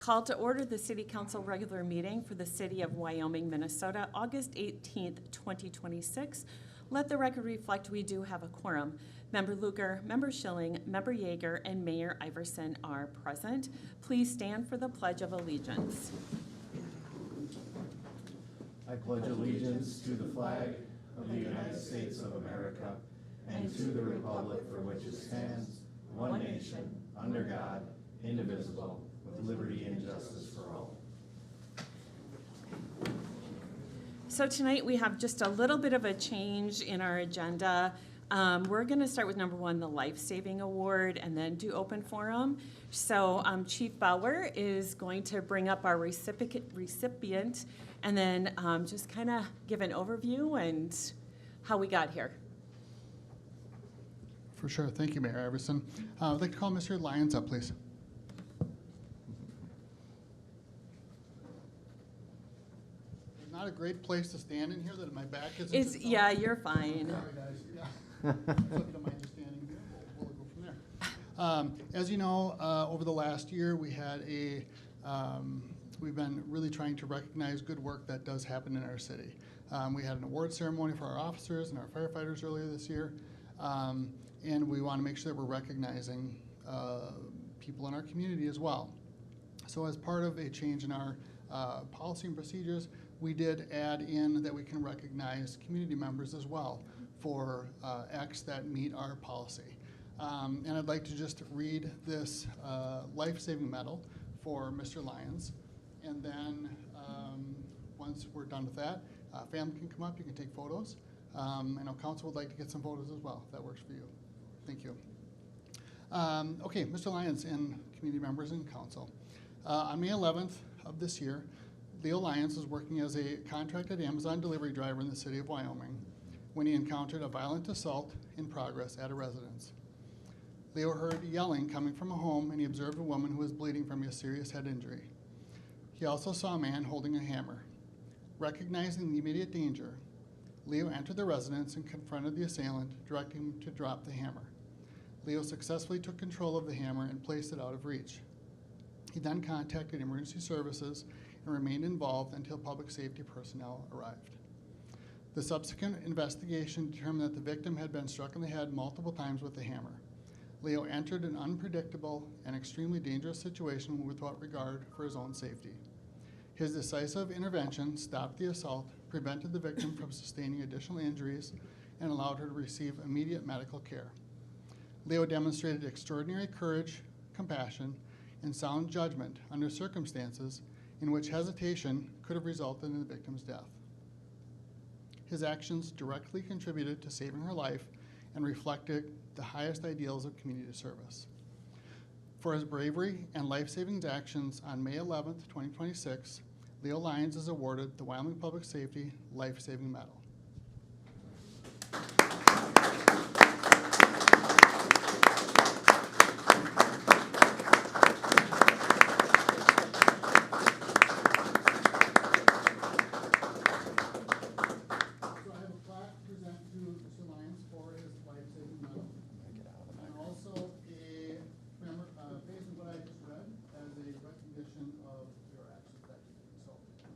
Call to order the City Council regular meeting for the City of Wyoming, Minnesota, August 18th, 2026. Let the record reflect we do have a quorum. Member Luger, Member Schilling, Member Yeager, and Mayor Iverson are present. Please stand for the Pledge of Allegiance. I pledge allegiance to the flag of the United States of America and to the republic for which it stands, one nation, under God, indivisible, with liberty and justice for all. So tonight we have just a little bit of a change in our agenda. We're going to start with number one, the Life Saving Award, and then do open forum. So Chief Bauer is going to bring up our recipient and then just kind of give an overview and how we got here. For sure. Thank you, Mayor Iverson. I'd like to call Mr. Lyons up, please. It's not a great place to stand in here that my back is. Yeah, you're fine. Sorry, guys. Yeah. So if you don't mind just standing here, we'll go from there. As you know, over the last year, we've been really trying to recognize good work that does happen in our city. We had an award ceremony for our officers and our firefighters earlier this year. And we want to make sure that we're recognizing people in our community as well. So as part of a change in our policy and procedures, we did add in that we can recognize community members as well for acts that meet our policy. And I'd like to just read this life-saving medal for Mr. Lyons. And then once we're done with that, family can come up, you can take photos. I know council would like to get some photos as well, if that works for you. Thank you. Okay, Mr. Lyons and community members and council. On May 11th of this year, Leo Lyons was working as a contracted Amazon delivery driver in the city of Wyoming when he encountered a violent assault in progress at a residence. Leo heard yelling coming from a home and he observed a woman who was bleeding from a serious head injury. He also saw a man holding a hammer. Recognizing the immediate danger, Leo entered the residence and confronted the assailant, directing him to drop the hammer. Leo successfully took control of the hammer and placed it out of reach. He then contacted emergency services and remained involved until public safety personnel arrived. The subsequent investigation determined that the victim had been struck in the head multiple times with the hammer. Leo entered an unpredictable and extremely dangerous situation without regard for his own safety. His decisive intervention stopped the assault, prevented the victim from sustaining additional injuries, and allowed her to receive immediate medical care. Leo demonstrated extraordinary courage, compassion, and sound judgment under circumstances in which hesitation could have resulted in the victim's death. His actions directly contributed to saving her life and reflected the highest ideals of community service. For his bravery and life-saving actions on May 11th, 2026, Leo Lyons is awarded the Wyoming Public Safety Life-Saving Medal.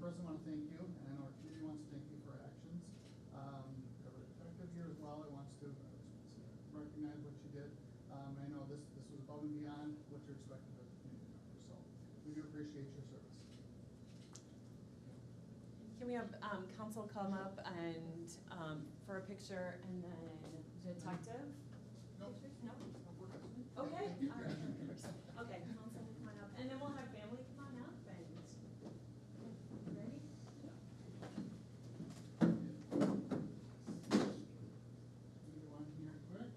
First, I want to thank you, and I know our community wants to thank you for our actions. We have a detective here as well that wants to recognize what you did. I know this was above and beyond what you're expected of the community member, so we do appreciate your service. Can we have council come up and for a picture, and then detective? Nope. No? Okay. All right. Okay, council, come on up, and then we'll have family come on up and. Ready? One here quick.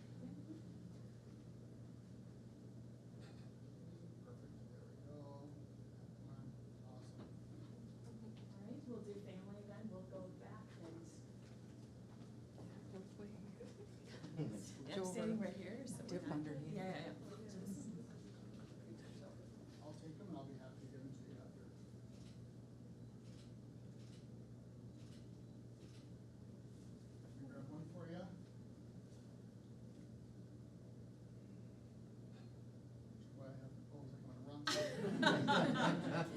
Perfect. There we go. Awesome. All right, we'll do family then. We'll go back and. I'm standing right here, so we're not. underneath. Yeah. I'll take them and I'll be happy to give them to you after. Can I grab one for you? Which is why I have to pose like I'm gonna run.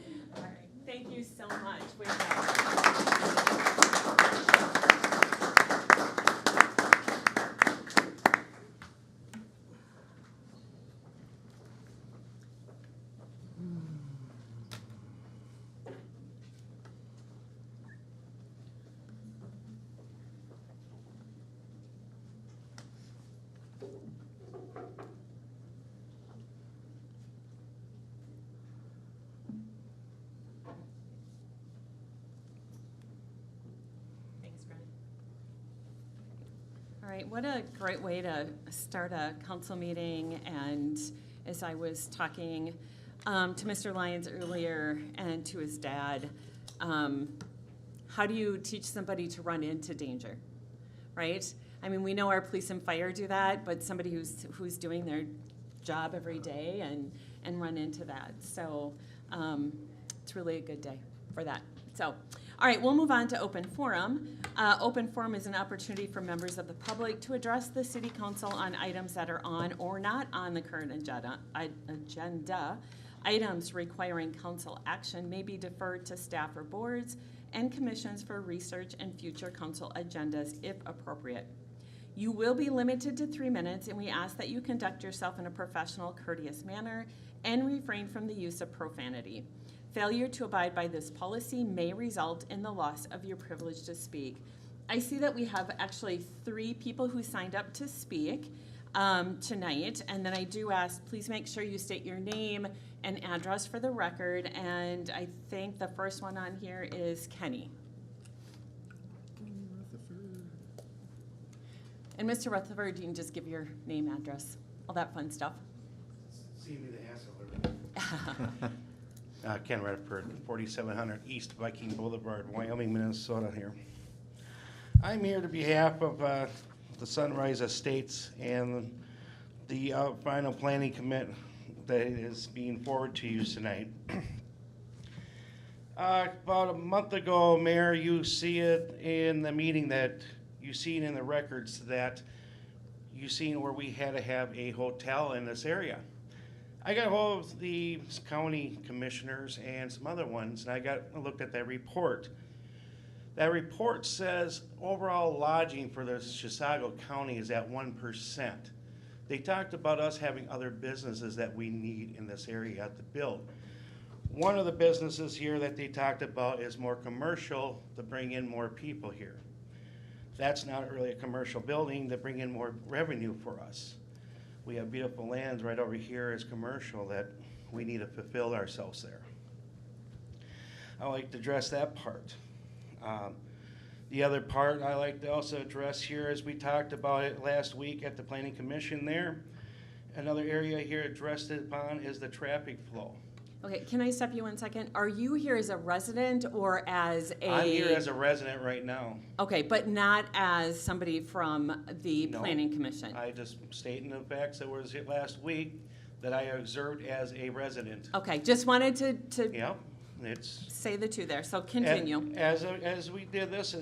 right, what a great way to start a council meeting. And as I was talking to Mr. Lyons earlier and to his dad, how do you teach somebody to run into danger, right? I mean, we know our police and fire do that, but somebody who's doing their job every day and run into that. So it's really a good day for that. So, all right, we'll move on to open forum. Open forum is an opportunity for members of the public to address the city council on items that are on or not on the current agenda. Items requiring council action may be deferred to staff or boards and commissions for research and future council agendas if appropriate. You will be limited to 3 minutes, and we ask that you conduct yourself in a professional, courteous manner and refrain from the use of profanity. Failure to abide by this policy may result in the loss of your privilege to speak. I see that we have actually 3 people who signed up to speak tonight, and then I do ask, please make sure you state your name and address for the record, and I think the first one on here is Kenny. And Mr. Rutherford, you can just give your name, address, all that fun stuff. See me the hassle. Ken Rutherford, 4700 East Viking Boulevard, Wyoming, Minnesota here. I'm here to behalf of the Sunrise Estates and the final planning commit that is being forwarded to you tonight. About a month ago, Mayor, you see it in the meeting that you seen in the records that you seen where we had to have a hotel in this area. I got a hold of the county commissioners and some other ones, and I looked at that report. That report says overall lodging for the Chisago County is at 1%. They talked about us having other businesses that we need in this area to build. One of the businesses here that they talked about is more commercial to bring in more people here. That's not really a commercial building to bring in more revenue for us. We have beautiful lands right over here as commercial that we need to fulfill ourselves there. I like to address that part. The other part I like to also address here is we talked about it last week at the Planning Commission there. Another area here addressed upon is the traffic flow. Okay, can I stop you 1 second? Are you here as a resident or as a? I'm here as a resident right now. Okay, but not as somebody from the No. Planning Commission? I just stating the facts that was here last week that I observed as a resident. Okay, just wanted to Yep, it's. say the two there, so continue. As we did this,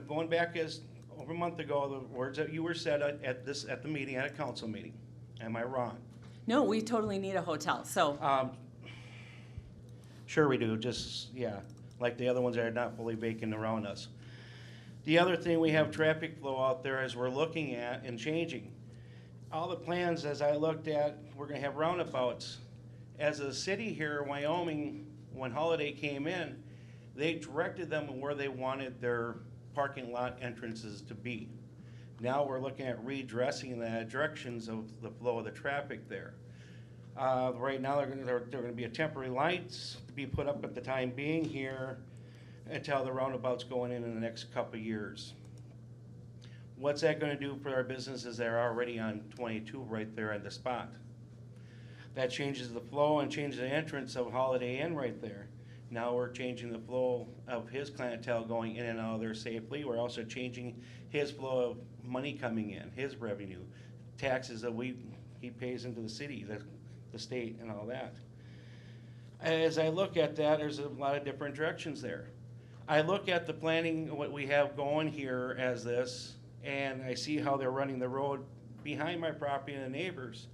going back as over a month ago, the words that you were said at the meeting, at a council meeting. Am I wrong? No, we totally need a hotel, so, Sure we do, just, yeah, like the other ones that are not fully vacant around us. The other thing, we have traffic flow out there as we're looking at and changing. All the plans, as I looked at, we're gonna have roundabouts. As a city here in Wyoming, when Holiday came in, they directed them where they wanted their parking lot entrances to be. Now we're looking at redressing the directions of the flow of the traffic there. Right now, they're gonna be a temporary lights to be put up at the time being here until the roundabout's going in the next couple of years. What's that gonna do for our businesses that are already on 22 right there at the spot? That changes the flow and changes the entrance of Holiday Inn right there. Now we're changing the flow of his clientele going in and out of there safely. We're also changing his flow of money coming in, his revenue, taxes that he pays into the city, the state and all that. As I look at that, there's a lot of different directions there. I look at the planning, what we have going here as this, and I see how they're running the road behind my property and the neighbors.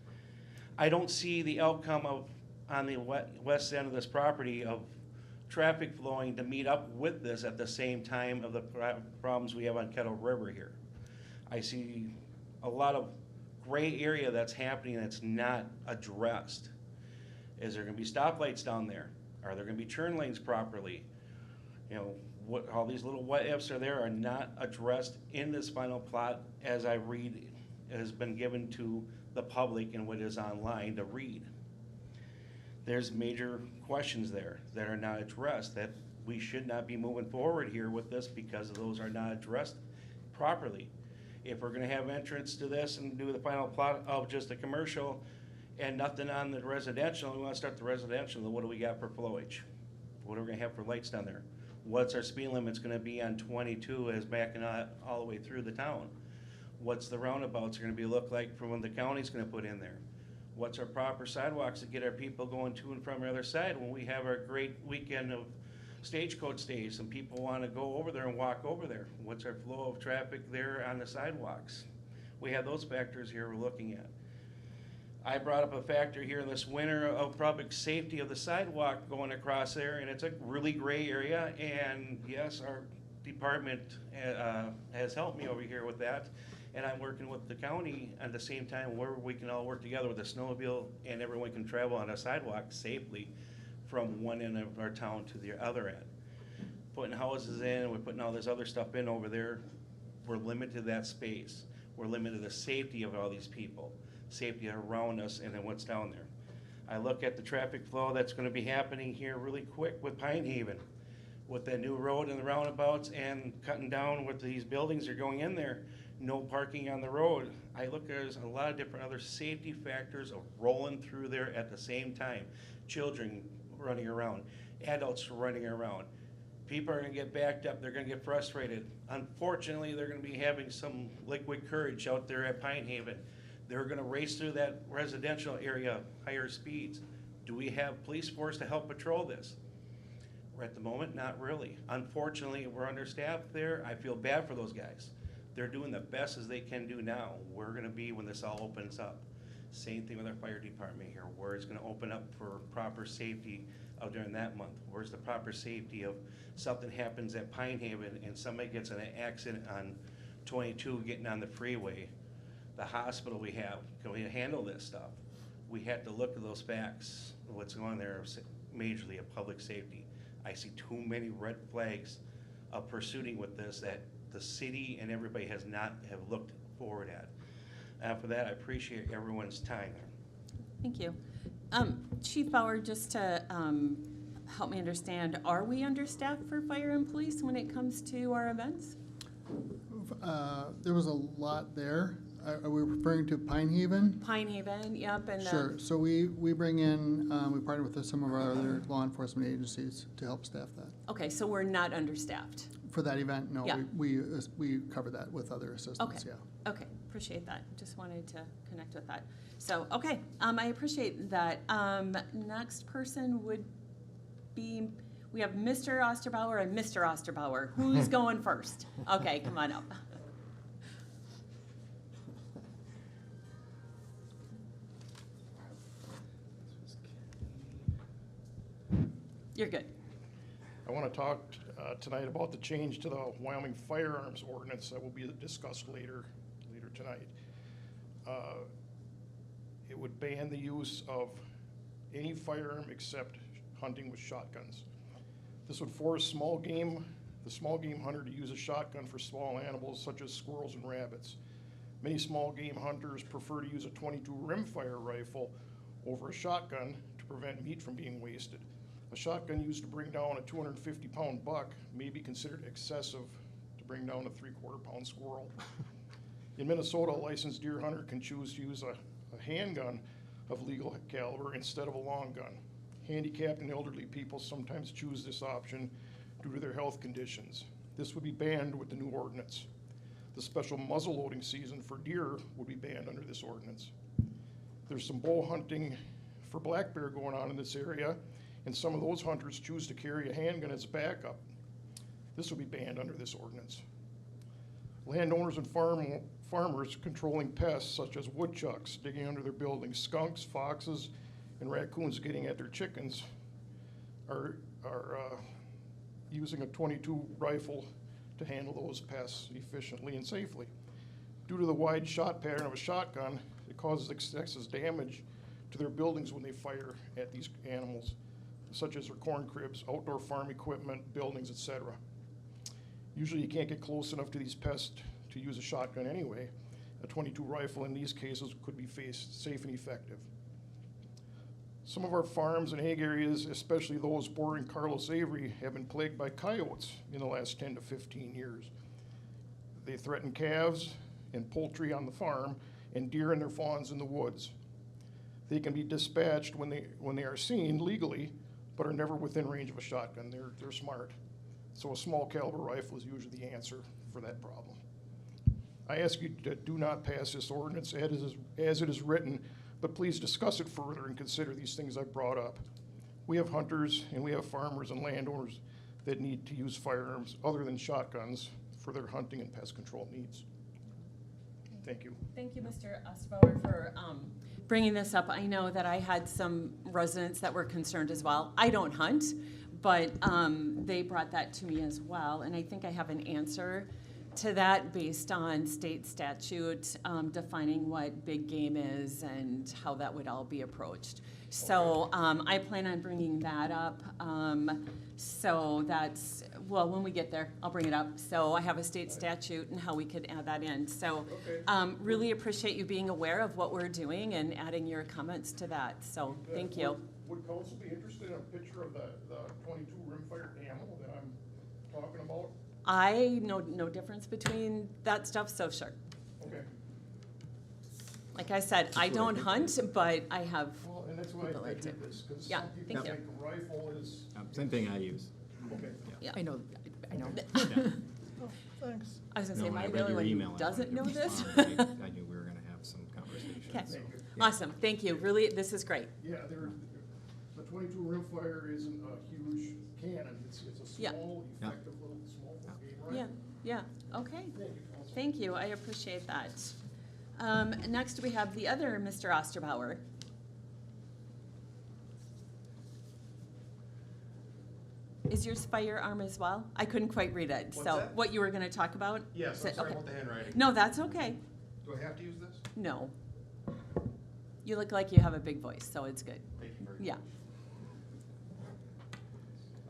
I don't see the outcome of, on the west end of this property, of traffic flowing to meet up with this at the same time of the problems we have on Kettle River here. I see a lot of gray area that's happening that's not addressed. Is there gonna be stoplights down there? Are there gonna be turn lanes properly? You know, all these little what ifs are there are not addressed in this final plot as I read, it has been given to the public and what is online to read. There's major questions there that are not addressed, that we should not be moving forward here with this because those are not addressed properly. If we're gonna have entrance to this and do the final plot of just the commercial and nothing on the residential, we wanna start the residential, then what do we got for flowage? What are we gonna have for lights down there? What's our speed limit's gonna be on 22 as backing out all the way through the town? What's the roundabouts are gonna be look like from what the county's gonna put in there? What's our proper sidewalks to get our people going to and from the other side when we have our great weekend of stagecoach days and people wanna go over there and walk over there? What's our flow of traffic there on the sidewalks? We have those factors here we're looking at. I brought up a factor here in this winter of public safety of the sidewalk going across there, and it's a really gray area, and yes, our department has helped me over here with that, and I'm working with the county at the same time where we can all work together with the snowmobile and everyone can travel on a sidewalk safely from one end of our town to the other end. Putting houses in, we're putting all this other stuff in over there, we're limited to that space. We're limited to the safety of all these people, safety around us and then what's down there. I look at the traffic flow that's gonna be happening here really quick with Pine Haven, with that new road and the roundabouts and cutting down with these buildings are going in there, no parking on the road. I look, there's a lot of different other safety factors of rolling through there at the same time. Children running around, adults running around. People are gonna get backed up, they're gonna get frustrated. Unfortunately, they're gonna be having some liquid courage out there at Pine Haven. They're gonna race through that residential area, higher speeds. Do we have police force to help patrol this? At the moment, not really. Unfortunately, we're understaffed there. I feel bad for those guys. They're doing the best as they can do now. We're gonna be when this all opens up. Same thing with our fire department here, where it's gonna open up for proper safety out during that month. Where's the proper safety of something happens at Pine Haven and somebody gets in an accident on 22 getting on the freeway? The hospital we have, can we handle this stuff? We have to look at those facts, what's going on there majorly of public safety. I see too many red flags of pursuing with this that the city and everybody has not have looked forward at. For that, I appreciate everyone's time there. Thank you. Chief Bauer, just to help me understand, are we understaffed for fire and police when it comes to our events? There was a lot there. Are we referring to Pine Haven? Pine Haven, yep, and Sure. So we bring in, we partner with some of our other law enforcement agencies to help staff that. okay, so we're not understaffed. For that event, no, Yeah. we cover that with other assistants, Okay. yeah. Okay, appreciate that. Just wanted to connect with that. So, okay, I appreciate that. Next person would be, we have Mr. Osterbauer and Mr. Osterbauer. Who's going first? Okay, come on up. You're good. I want to talk tonight about the change to the Wyoming firearms ordinance that will be discussed later tonight. It would ban the use of any firearm except hunting with shotguns. This would force the small game hunter to use a shotgun for small animals such as squirrels and rabbits. Many small game hunters prefer to use a .22 rimfire rifle over a shotgun to prevent meat from being wasted. A shotgun used to bring down a 250-pound buck may be considered excessive to bring down a 3/4-pound squirrel. In Minnesota, a licensed deer hunter can choose to use a handgun of legal caliber instead of a long gun. Handicapped and elderly people sometimes choose this option due to their health conditions. This would be banned with the new ordinance. The special muzzle loading season for deer would be banned under this ordinance. There's some bow hunting for black bear going on in this area, and some of those hunters choose to carry a handgun as backup. This will be banned under this ordinance. Landowners and farmers controlling pests such as woodchucks digging under their buildings, skunks, foxes, and raccoons getting at their chickens are using a .22 rifle to handle those pests efficiently and safely. Due to the wide shot pattern of a shotgun, it causes excessive damage to their buildings when they fire at these animals, such as their corn cribs, outdoor farm equipment, buildings, etc. Usually you can't get close enough to these pests to use a shotgun anyway. A .22 rifle in these cases could be safe and effective. Some of our farms and ag areas, especially those bordering Carlos Avery, have been plagued by coyotes in the last 10 to 15 years. They threaten calves and poultry on the farm and deer and their fawns in the woods. They can be dispatched when they are seen legally, but are never within range of a shotgun. They're smart. So a small caliber rifle is usually the answer for that problem. I ask you to do not pass this ordinance as it is written, but please discuss it further and consider these things I've brought up. We have hunters and we have farmers and landowners that need to use firearms other than shotguns for their hunting and pest control needs. Thank you. Thank you, Mr. Ostbauer, for bringing this up. I know that I had some residents that were concerned as well. I don't hunt, but they brought that to me as well, and I think I have an answer to that based on state statute defining what big game is and how that would all be approached. So I plan on bringing that up. So that's, well, when we get there, I'll bring it up. So I have a state statute and how we could add that in. So really appreciate you being aware of what we're doing and adding your comments to that. So thank you. Would council be interested in a picture of the 22 rimfire ammo that I'm talking about? I know no difference between that stuff, so sure. Okay. Like I said, I don't hunt, but I have, Well, and that's why People I like did to. this, because Yeah, some people thank you. think a rifle is, Same thing I use. okay. yeah. I know. Yeah. Oh, thanks. I was gonna No, say, when am I I read the only your one email, who I doesn't know wanted to this? respond. I knew we were gonna have some conversation. Okay. so, yeah. Awesome, thank you. Really, this is great. Yeah, the 22 rimfire isn't a huge cannon, it's a Yeah. small, Yeah. effective little small game Yeah, rifle. yeah, okay. Thank you, council. Thank you, I appreciate that. Next, we have the other Mr. Osterbauer. Is yours firearm as well? I couldn't quite read it, What's so that? what you were gonna talk about? Yes, Is I'm it- sorry okay. about the handwriting. No, that's okay. Do I have to use this? No. You look like you have a big voice, so it's good. Thank you very much. Yeah,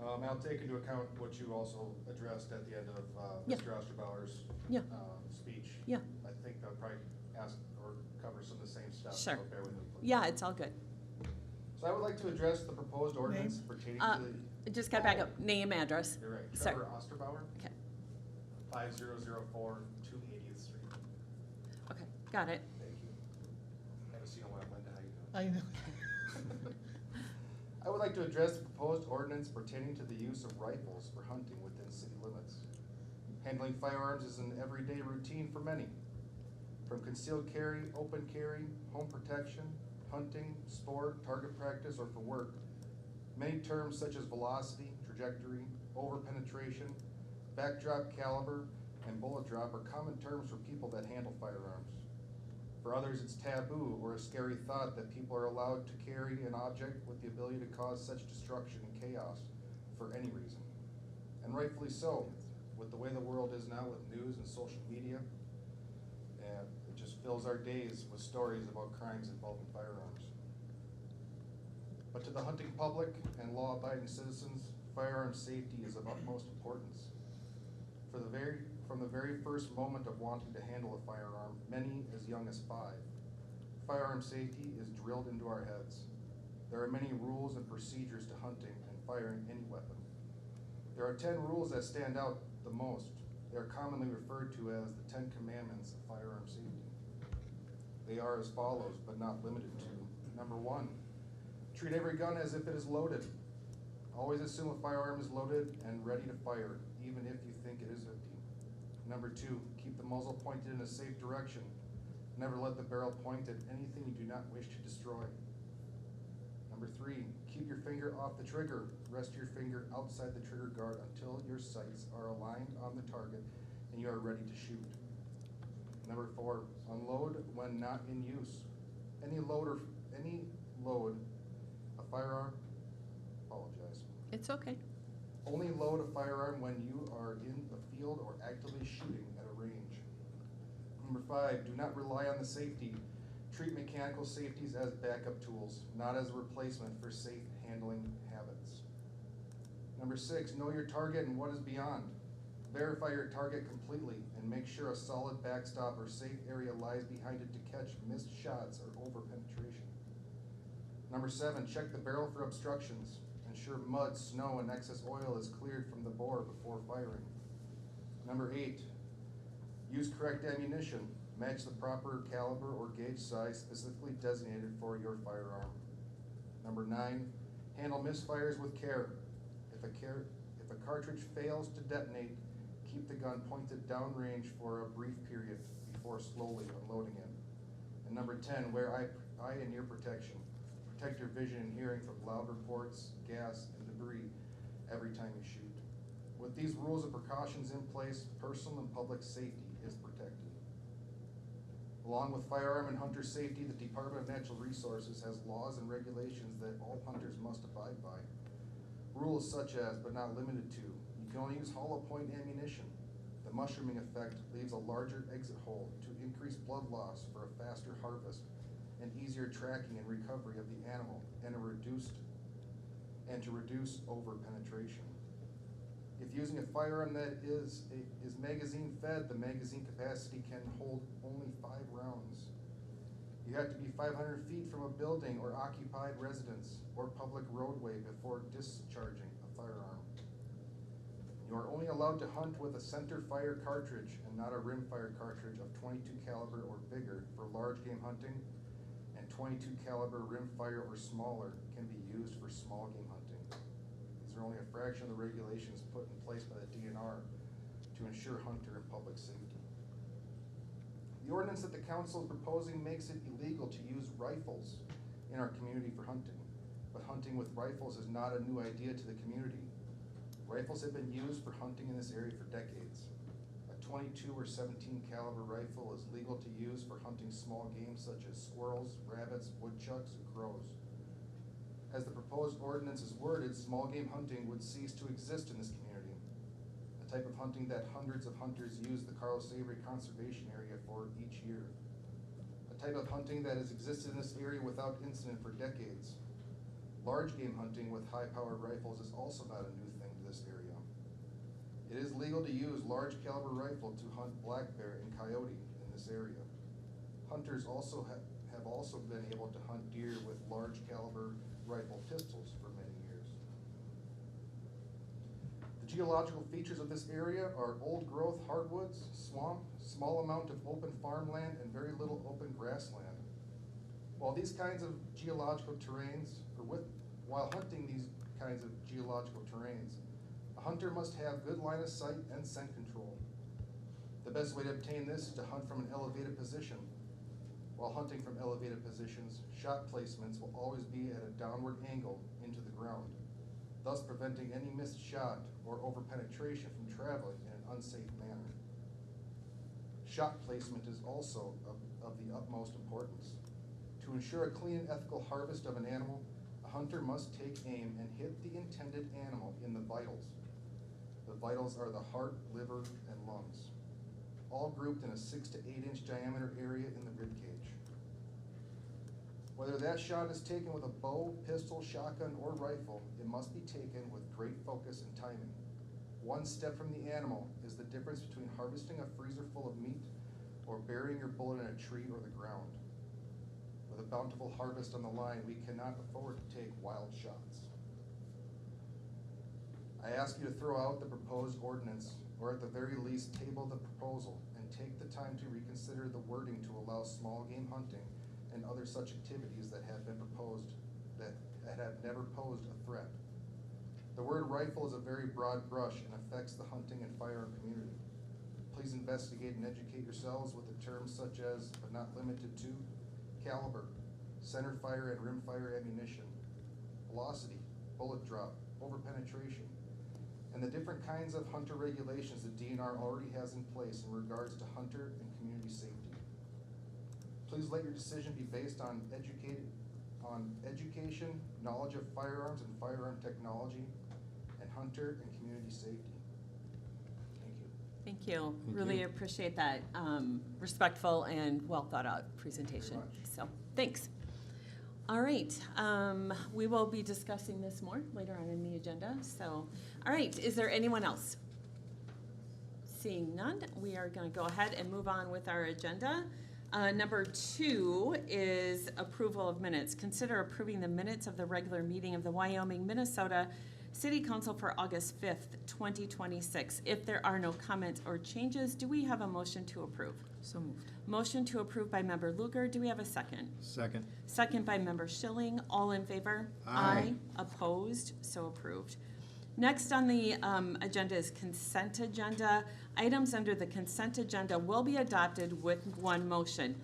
I'll take into account what you also addressed at the end of Yeah. Mr. Osterbauer's Yeah. speech. yeah, I think I'll probably ask or cover some of the same stuff. Sure. So bear with me, please. yeah, it's all good. So I would like to address the proposed ordinance pertaining Uh, to the. Just gotta back up, name, address. You're right, Sorry. Trevor Osterbauer, Okay, 5004 280th Street. okay, got it. Thank you. Haven't seen a while, Linda, how you doing? I know. I would like to address the proposed ordinance pertaining to the use of rifles for hunting within city limits. Handling firearms is an everyday routine for many. From concealed carry, open carry, home protection, hunting, sport, target practice, or for work, many terms such as velocity, trajectory, over-penetration, backdrop caliber, and bullet drop are common terms for people that handle firearms. For others, it's taboo or a scary thought that people are allowed to carry an object with the ability to cause such destruction and chaos for any reason. And rightfully so, with the way the world is now with news and social media, and it just fills our days with stories about crimes involving firearms. But to the hunting public and law-abiding citizens, firearm safety is of utmost importance. From the very first moment of wanting to handle a firearm, many as young as 5, firearm safety is drilled into our heads. There are many rules and procedures to hunting and firing any weapon. There are 10 rules that stand out the most. They are commonly referred to as the 10 Commandments of firearm safety. They are as follows, but not limited to. Number 1, treat every gun as if it is loaded. Always assume a firearm is loaded and ready to fire, even if you think it is empty. Number 2, keep the muzzle pointed in a safe direction. Never let the barrel point at anything you do not wish to destroy. Number 3, keep your finger off the trigger. Rest your finger outside the trigger guard until your sights are aligned on the target and you are ready to shoot. Number 4, unload when not in use. Any load a firearm, apologize. It's okay. Only load a firearm when you are in the field or actively shooting at a range. Number 5, do not rely on the safety. Treat mechanical safeties as backup tools, not as a replacement for safe handling habits. Number 6, know your target and what is beyond. Verify your target completely and make sure a solid backstop or safe area lies behind it to catch missed shots or over penetration. Number 7, check the barrel for obstructions. Ensure mud, snow, and excess oil is cleared from the bore before firing. Number 8, use correct ammunition. Match the proper caliber or gauge size specifically designated for your firearm. Number 9, handle misfires with care. If a cartridge fails to detonate, keep the gun pointed downrange for a brief period before slowly unloading it. And number 10, wear eye and ear protection. Protect your vision and hearing from loud reports, gas, and debris every time you shoot. With these rules and precautions in place, personal and public safety is protected. Along with firearm and hunter safety, the Department of Natural Resources has laws and regulations that all hunters must abide by. Rules such as, but not limited to, you can only use hollow point ammunition. The mushrooming effect leaves a larger exit hole to increase blood loss for a faster harvest and easier tracking and recovery of the animal and to reduce over penetration. If using a firearm that is magazine fed, the magazine capacity can hold only 5 rounds. You have to be 500 feet from a building or occupied residence or public roadway before discharging a firearm. You are only allowed to hunt with a center fire cartridge and not a rim fire cartridge of 22 caliber or bigger for large game hunting, and 22 caliber rim fire or smaller can be used for small game hunting. These are only a fraction of the regulations put in place by the DNR to ensure hunter and public safety. The ordinance that the council is proposing makes it illegal to use rifles in our community for hunting, but hunting with rifles is not a new idea to the community. Rifles have been used for hunting in this area for decades. A 22 or 17 caliber rifle is legal to use for hunting small game such as squirrels, rabbits, woodchucks, and crows. As the proposed ordinance is worded, small game hunting would cease to exist in this community, a type of hunting that hundreds of hunters use the Carlos Avery Conservation Area for each year. A type of hunting that has existed in this area without incident for decades. Large game hunting with high-powered rifles is also not a new thing to this area. It is legal to use large caliber rifle to hunt black bear and coyote in this area. Hunters also have also been able to hunt deer with large caliber rifle pistols for many years. The geological features of this area are old growth hardwoods, swamp, small amount of open farmland, and very little open grassland. While these kinds of geological terrains, while hunting these kinds of geological terrains, a hunter must have good line of sight and scent control. The best way to obtain this is to hunt from an elevated position. While hunting from elevated positions, shot placements will always be at a downward angle into the ground, thus preventing any missed shot or over-penetration from traveling in an unsafe manner. Shot placement is also of the utmost importance. To ensure a clean and ethical harvest of an animal, a hunter must take aim and hit the intended animal in the vitals. The vitals are the heart, liver, and lungs, all grouped in a 6 to 8 inch diameter area in the rib cage. Whether that shot is taken with a bow, pistol, shotgun, or rifle, it must be taken with great focus and timing. One step from the animal is the difference between harvesting a freezer full of meat or burying your bullet in a tree or the ground. With a bountiful harvest on the line, we cannot afford to take wild shots. I ask you to throw out the proposed ordinance, or at the very least table the proposal, and take the time to reconsider the wording to allow small game hunting and other such activities that have been proposed that have never posed a threat. The word rifle is a very broad brush and affects the hunting and firearm community. Please investigate and educate yourselves with the terms such as, but not limited to, caliber, center fire and rim fire ammunition, velocity, bullet drop, over penetration, and the different kinds of hunter regulations that DNR already has in place in regards to hunter and community safety. Please let your decision be based on education, knowledge of firearms and firearm technology, and hunter and community safety. Thank you. Thank you. Thank Really you. appreciate that respectful and well thought out presentation. Very much. So, thanks. All right, we will be discussing this more later on in the agenda. So, all right, is there anyone else? Seeing none, we are going to go ahead and move on with our agenda. Number 2 is approval of minutes. Consider approving the minutes of the regular meeting of the Wyoming, Minnesota City Council for August 5th, 2026. If there are no comments or changes, do we have a motion to approve? So moved. Motion to approve by Member Luger. Do we have a second? Second. Second by Member Schilling. All in favor? Aye. Opposed? So approved. Next on the agenda is consent agenda. Items under the consent agenda will be adopted with one motion.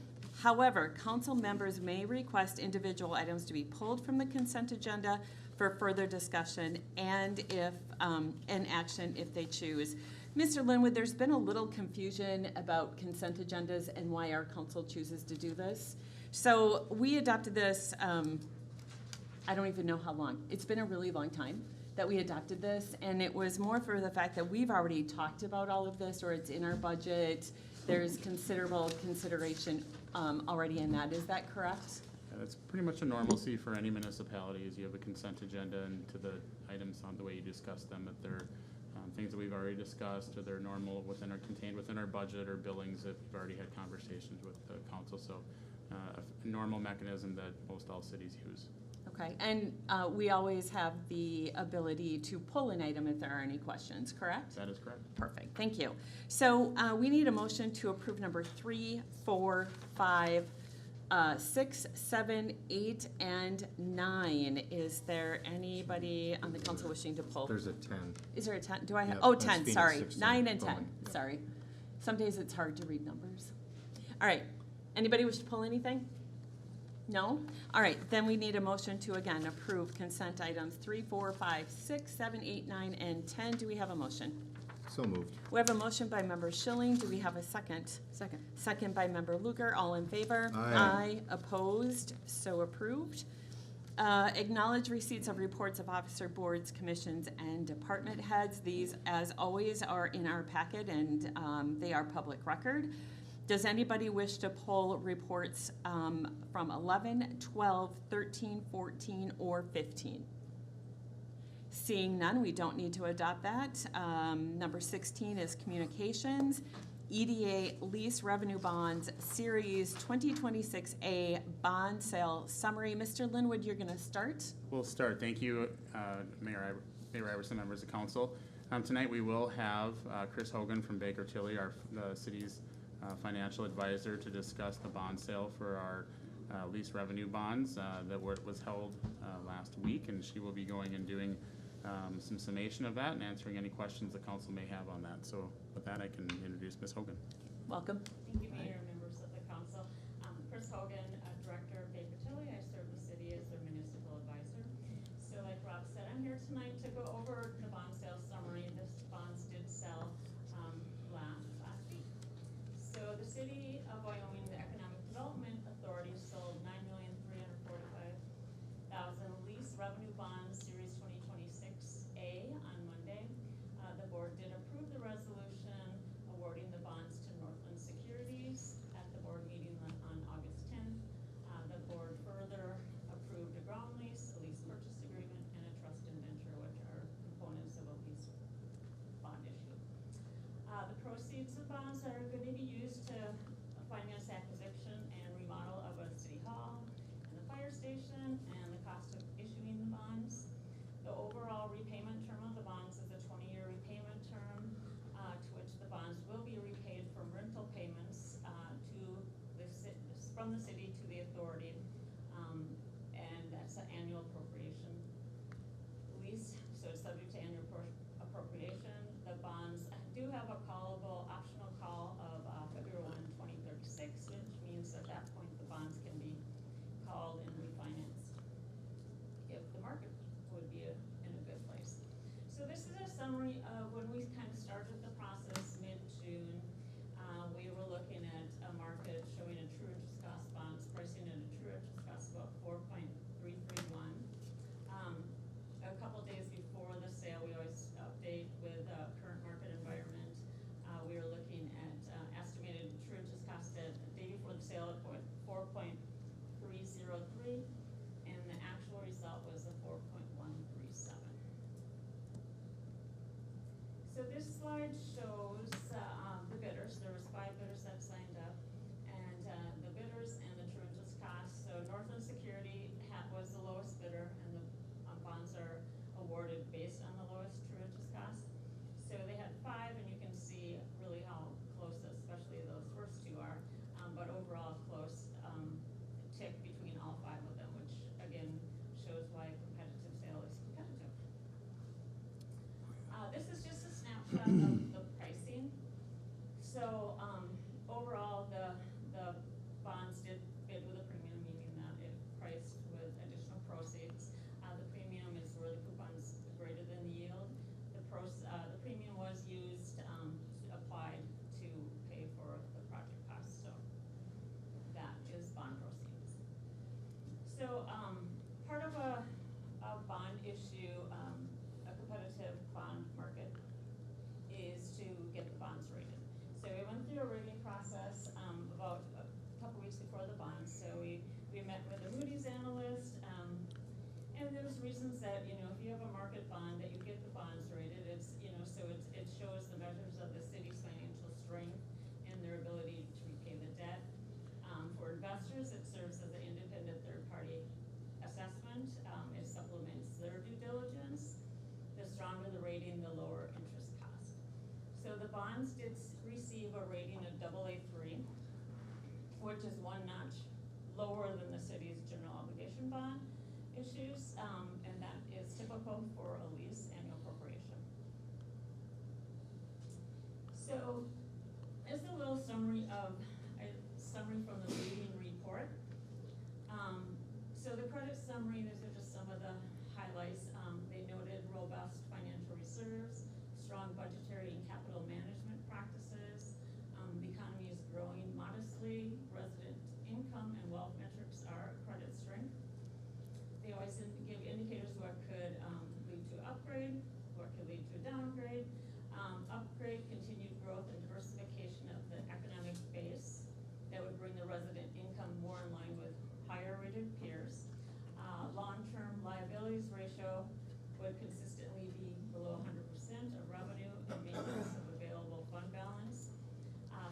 However, council members may request individual items to be pulled from the consent agenda for further discussion and if, and action if they choose. Mr. Linwood, there's been a little confusion about consent agendas and why our council chooses to do this. So we adopted this, I don't even know how long. It's been a really long time that we adopted this, and it was more for the fact that we've already talked about all of this, or it's in our budget. There's considerable consideration already in that. Is that correct? That's pretty much a normalcy for any municipality, is you have a consent agenda and to the items on the way you discuss them, that they're things that we've already discussed, or they're normal within or contained within our budget, or billings that we've already had conversations with the council. So a normal mechanism that most all cities use. Okay, and we always have the ability to pull an item if there are any questions, correct? That is correct. Perfect, thank you. So we need a motion to approve number 3, 4, 5, 6, 7, 8, and 9. Is there anybody on the council wishing to pull? There's a 10. Is there a 10? Do I have? Yep, Oh, that's 10, Phoenix sorry. 16 9 and 10, going, yep. sorry. Some days it's hard to read numbers. All right, anybody wish to pull anything? No? All right, then we need a motion to, again, approve consent items 3, 4, 5, 6, 7, 8, 9, and 10. Do we have a motion? So moved. We have a motion by Member Schilling. Do we have a second? Second. Second by Member Luger. All in favor? Aye. Opposed? So approved. Acknowledge receipts of reports of officer boards, commissions, and department heads. These, as always, are in our packet, and they are public record. Does anybody wish to pull reports from 11, 12, 13, 14, or 15? Seeing none, we don't need to adopt that. Number 16 is communications. EDA lease revenue bonds, Series 2026A bond sale summary. Mr. Linwood, you're going to start. We'll start. Thank you, Mayor Iverson, members of council. Tonight we will have Chris Hogan from Baker Tilly, the city's financial advisor, to discuss the bond sale for our lease revenue bonds that was held last week, and she will be going and doing some summation of that and answering any questions the council may have on that. So with that, I can introduce Ms. Hogan. Welcome. Thank you, Mayor and members of the council. Chris Hogan, Director of Baker Tilly. I serve the city as their municipal advisor. So like Rob said, I'm here tonight to go over the bond sale summary. This bonds did sell last week. So the city of Wyoming, the Economic Development Authority, sold $9,345,000 lease revenue bonds, Series 2026A on Monday. The board did approve the resolution awarding the bonds to Northland Securities at the board meeting on August 10th. The board further approved a ground lease, a lease purchase agreement, and a trust indenture, which are components of a lease bond issue. The proceeds of bonds are going to be used to finance acquisition and remodel of a city hall and the fire station, and the cost of issuing the bonds. The overall repayment term of the bonds is a 20-year repayment term, to which the bonds will be repaid from rental payments from the city to the authority, and that's an annual appropriation lease, so it's subject to annual appropriation. The bonds do have a callable, optional call of February 1, 2036, which means at that point the bonds can be called and refinanced if the market would be in a good place. So this is a summary of when we kind of started the process mid-June. We were looking at a market showing a true interest cost bonds pricing at a true interest cost of about 4.331. A couple days before the sale, we always update with current market environment. We were looking at estimated true interest cost at the day before the sale at 4.303, and the actual result was a 4.137. So this slide shows the bidders. There was 5 bidders that signed up, and the bidders and the true interest cost. So Northland Security was the lowest bidder, and the bonds are awarded based on track of the pricing. So, overall, the bonds did bid with a premium, meaning that it priced with additional proceeds. The premium is where the coupon's greater than the yield. The premium was used, applied to pay for the project cost, so that is bond proceeds. So, part of a bond issue, a competitive bond market is to get the bonds rated. So we went through a rating process, about a couple weeks before the bonds. So we met with a Moody's analyst, and there's reasons that, you know, if you have a market bond, that you get the bonds rated. It's, you know, so it shows the measures of the city's financial strength and their ability to repay the debt. For investors, it serves as an independent third-party assessment. It supplements their due diligence. The stronger the rating, the lower interest cost. So the bonds did receive a rating of AA3, which is one notch lower than the city's general obligation bond issues, and that is typical for a lease annual appropriation. So, as a little summary from the rating report. So the credit summary, these are just some of the highlights. They noted robust financial reserves, strong budgetary and capital management practices. The economy is growing modestly. Resident income and wealth metrics are a credit strength. They always give indicators what could lead to upgrade, what could lead to a downgrade. Upgrade, continued growth and diversification of the economic base that would bring the resident income more in line with higher rated peers. Long-term liabilities ratio would consistently be below 100% of revenue and maintenance of available fund balance.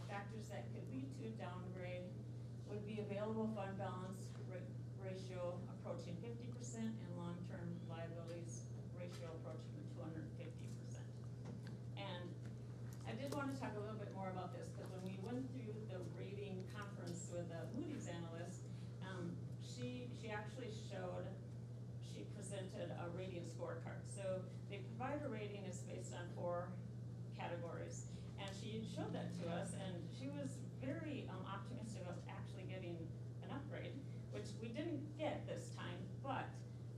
Factors that could lead to a downgrade would be available fund balance ratio approaching 50% and long-term liabilities ratio approaching 250%. And I did want to talk a little bit more about this because when we went through the rating conference with the Moody's analyst, she actually presented a rating scorecard. So they provide a rating is based on 4 categories. And she showed that to us, and she was very optimistic about actually getting an upgrade, which we didn't get this time, but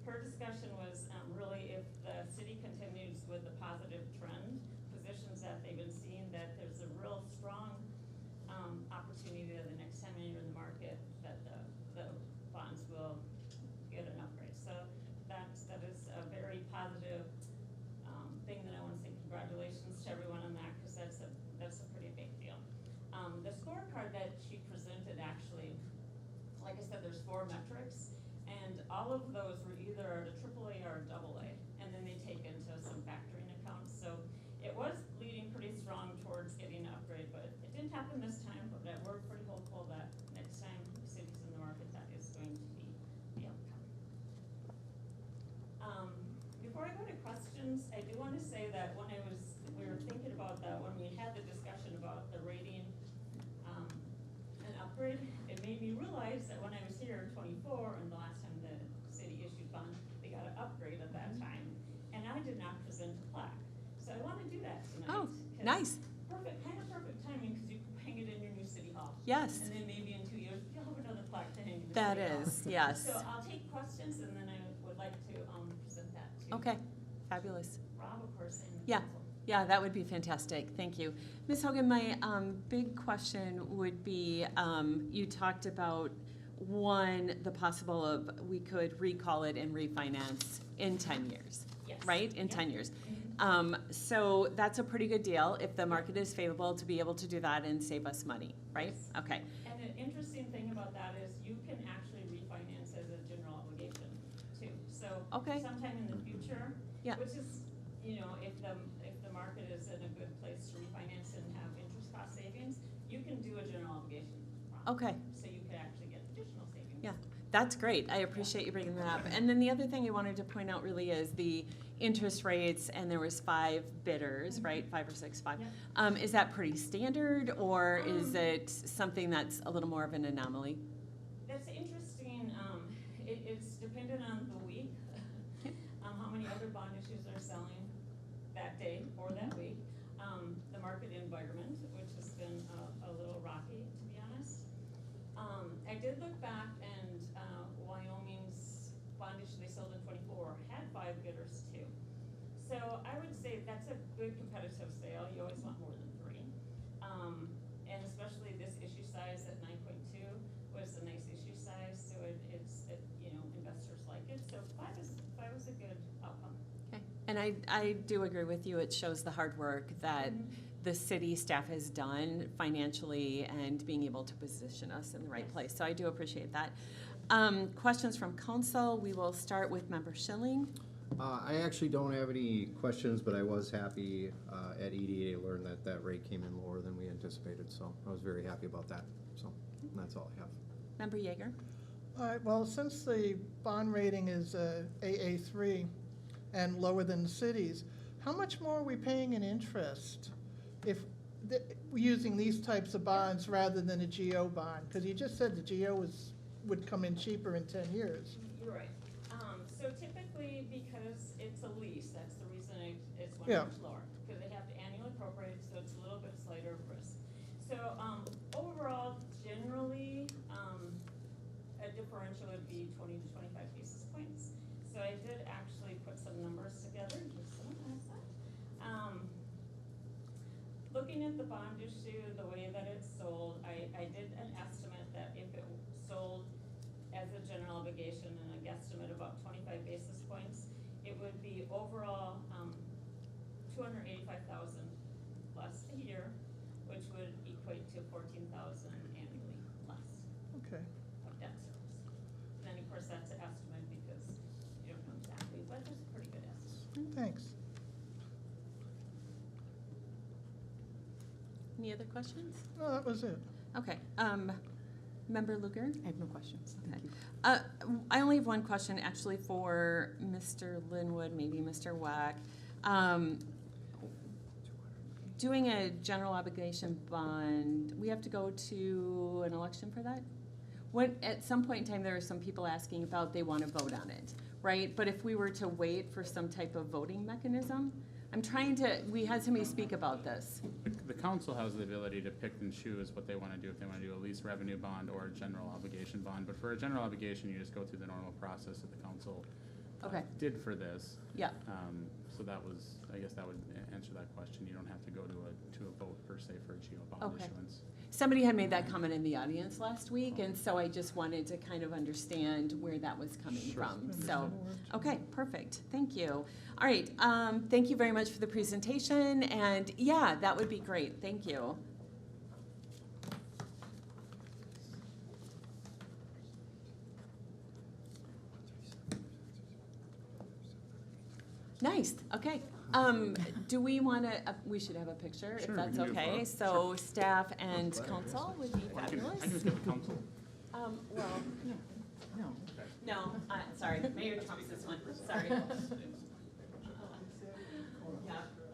her discussion was really if the city continues with the positive trend, positions that they've been seeing, that there's a real strong opportunity that the next time you're in the market that the bonds will get an upgrade. So that is a very positive thing that I want to say congratulations to everyone on that, because that's a pretty big deal. The scorecard that she presented actually, like I said, there's 4 metrics, and all of those were either at a AAA or a AA, and then they take into some factoring accounts. So it was leading pretty strong towards getting an upgrade, but it didn't happen this time, but we're pretty hopeful that next time the city's in the market, that is going to be the outcome. Before I go to questions, I do want to say that when we were thinking about that, when we had the discussion about the rating and upgrade, it made me realize that when I was here in 24 and the last time the city issued bonds, they got an upgrade at that time, and I did not present a plaque. So I want to do that tonight. Oh, 'cause nice. Kind of perfect timing, because you can hang it in your new city hall. Yes. And then maybe in 2 years, you'll have another plaque to hang in the That city hall. is, yes. So I'll take questions, and then I would like to present that to Okay, fabulous. Rob, of course, and the Yeah. council. Yeah, that would be fantastic. Thank you. Ms. Hogan, my big question would be, you talked about, one, the possible of we could recall it and refinance in 10 years, Yes. right? In Yep. 10 years. So that's a pretty good deal if the market is favorable to be able to do that and save us money, right? Yes. Okay. And the interesting thing about that is you can actually refinance as a general obligation too. So Okay. sometime in the future, Yeah. which is, you know, if the market is in a good place to refinance and have interest cost savings, you can do a general obligation. Okay. So you could actually get additional savings. Yeah, that's great. I appreciate you bringing that up. And then the other thing I wanted to point out really is the interest rates, and there was 5 bidders, right? 5 or 6, 5. Yeah. Is that pretty standard, or is it something that's a little more of an anomaly? That's interesting. It's dependent on the week, how many other bond issues are selling that day or that week. the market environment, which has been a little rocky, to be honest. I did look back and, Wyoming's bond issue they sold in '24 had 5 bidders too. So I would say that's a good competitive sale, you always want more than 3. And especially this issue size at 9.2 was a nice issue size, so investors like it, so 5 is a good outcome. Okay. And I do agree with you. It shows the hard work that the city staff has done financially and being able to position us in the right place. So I do appreciate that. Questions from council. We will start with Member Schilling. I actually don't have any questions, but I was happy at EDA to learn that that rate came in lower than we anticipated, so I was very happy about that. So that's all I have. Member Yeager. All right, well, since the bond rating is AA3 and lower than the cities, how much more are we paying in interest if we're using these types of bonds rather than a GO bond? Because you just said the GO would come in cheaper in 10 years. You're right. So typically, because it's a lease, that's the reason it's Yeah. much lower, because they have to annually appropriate, so it's a little bit slighter of risk. So, overall, generally, a differential would be 20 to 25 basis points. So I did actually put some numbers together, just some of that. Looking at the bond issue, the way that it's sold, I did an estimate that if it sold as a general obligation and a guesstimate about 25 basis points, it would be overall, 285,000 less a year, which would equate to 14,000 annually less Okay. of debt service. And then, of course, that's an estimate because you don't know exactly, but it's a pretty good estimate. Thanks. Any other questions? No, that was it. Okay. Member Luger? I have no questions. Okay. I only have one question actually for Mr. Linwood, maybe Mr. Wack. Doing a general obligation bond, we have to go to an election for that? At some point in time, there are some people asking about they want to vote on it, right? But if we were to wait for some type of voting mechanism, we had somebody speak about this. The council has the ability to pick and choose what they want to do, if they want to do a lease revenue bond or a general obligation bond. But for a general obligation, you just go through the normal process that the council Okay. did for this. Yeah. So I guess that would answer that question. You don't have to go to a vote per se for a GO bond Okay. issuance. Somebody had made that comment in the audience last week, and so I just wanted to kind of understand where that was coming from. So, okay, perfect. Thank you. All right, thank you very much for the presentation, and yeah, that would be great. Thank you. Nice, okay. Do we want to, we should have a picture, if Sure, we that's can do a okay. photo. So staff and council would be I can fabulous. just get the council. Well, no, sorry, Mayor trumps this one, sorry.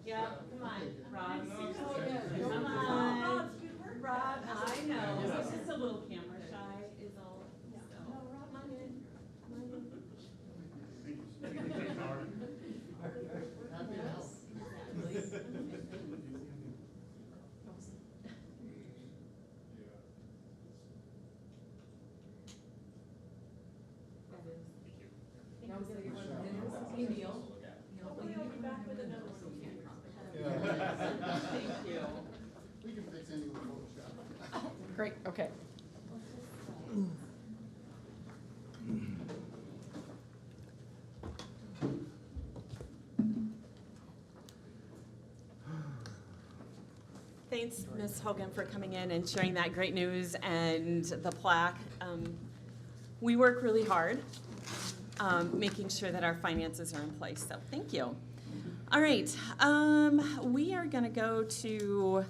Yeah, come on, Rob. Come on, Rob, I know, he's just a little camera shy is all, so. Come on in, come on in. Hopefully I'll be back with another Thank you. We can fix any with Photoshop. Great, okay. Thanks, Ms. Hogan, for coming in and sharing that great news and the plaque. We work really hard, making sure that our finances are in place, so thank you. All right, we are gonna go to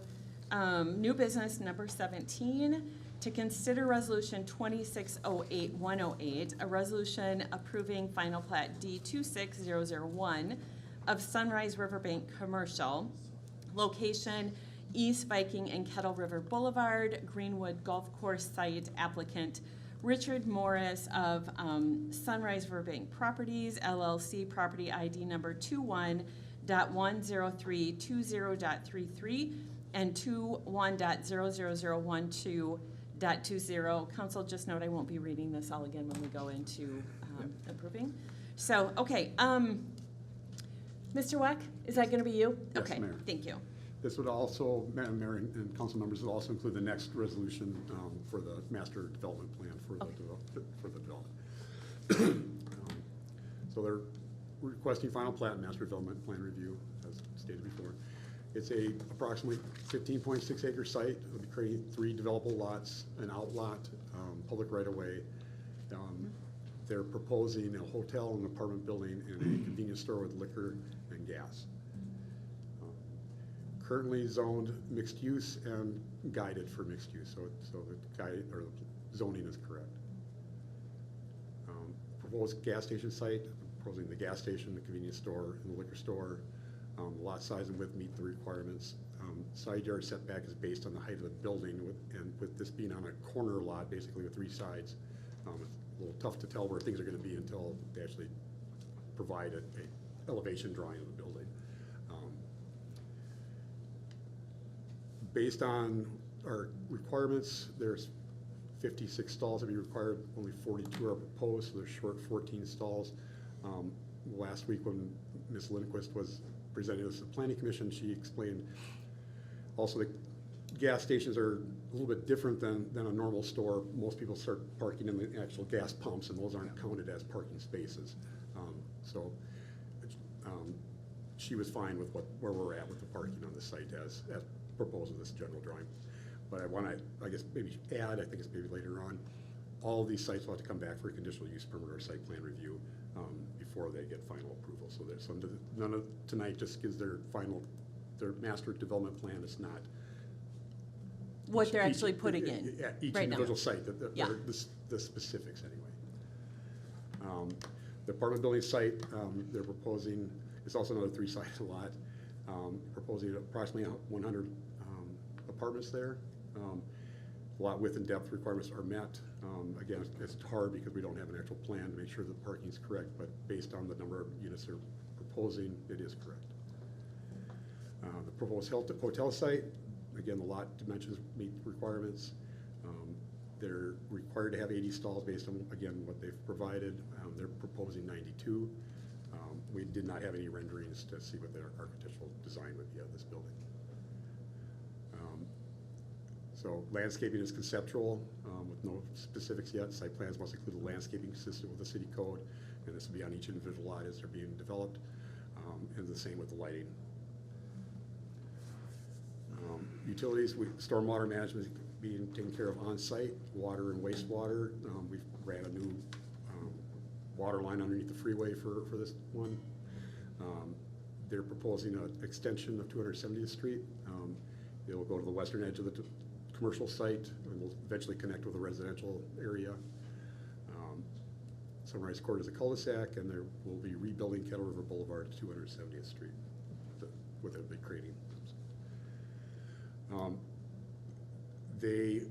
new business number 17, to consider resolution 2608108, a resolution approving final plat D26001 of Sunrise Riverbank Commercial, location East Viking and Kettle River Boulevard, Greenwood Golf Course site, applicant Richard Morris of Sunrise Riverbank Properties, LLC, property ID number 21.10320.33 and 21.00012.20. Council, just note I won't be reading this all again when we go into approving. So, okay, Mr. Weck, is that gonna be you? Yes, Okay, Mayor. thank you. This would also, Mayor and council members, would also include the next resolution for the master development plan for the, Okay. for the development. So they're requesting final plat and master development plan review, as stated before. It's a approximately 15.6 acre site. It'll be creating 3 developable lots, an outlot, public right-of-way. They're proposing a hotel, an apartment building, and a convenience store with liquor and gas. Currently zoned mixed use and guided for mixed use, so the guide, or the zoning is correct. Proposed gas station site, proposing the gas station, the convenience store, and the liquor store. The lot size and width meet the requirements. Side yard setback is based on the height of the building, and with this being on a corner lot, basically with 3 sides, it's a little tough to tell where things are gonna be until they actually provide a elevation drawing of the building. Based on our requirements, there's 56 stalls to be required, only 42 are proposed, so they're short 14 stalls. Last week when Ms. Lindquist was presenting this to the Planning Commission, she explained also the gas stations are a little bit different than a normal store. Most people start parking in the actual gas pumps, and those aren't counted as parking spaces. She was fine with where we're at with the parking on the site as proposed in this general drawing. But I want to, I guess, maybe add, I think it's maybe later on, all of these sites will have to come back for a conditional use permit or site plan review before they get final approval. So there's some, none of tonight just gives their master development plan. It's not What they're actually putting in each right now. individual site, Yeah. the specifics anyway. The apartment building site, they're proposing, it's also another 3-sided lot, proposing approximately 100 apartments there. Lot width and depth requirements are met. Again, it's hard because we don't have an actual plan to make sure the parking is correct, but based on the number of units they're proposing, it is correct. The proposed hotel site, again, the lot dimensions meet requirements. They're required to have 80 stalls based on, again, what they've provided. They're proposing 92. We did not have any renderings to see what their architectural design would be of this building. So landscaping is conceptual with no specifics yet. Site plans must include a landscaping consistent with the city code, and this will be on each individual lot as they're being developed, and the same with the lighting. Utilities, stormwater management is being taken care of on site, water and wastewater. We've ran a new water line underneath the freeway for this one. They're proposing an extension of 270th Street. It will go to the western edge of the commercial site and will eventually connect with a residential area. Sunrise Court is a cul-de-sac, and there will be rebuilding Kettle River Boulevard to 270th Street with a big grading. They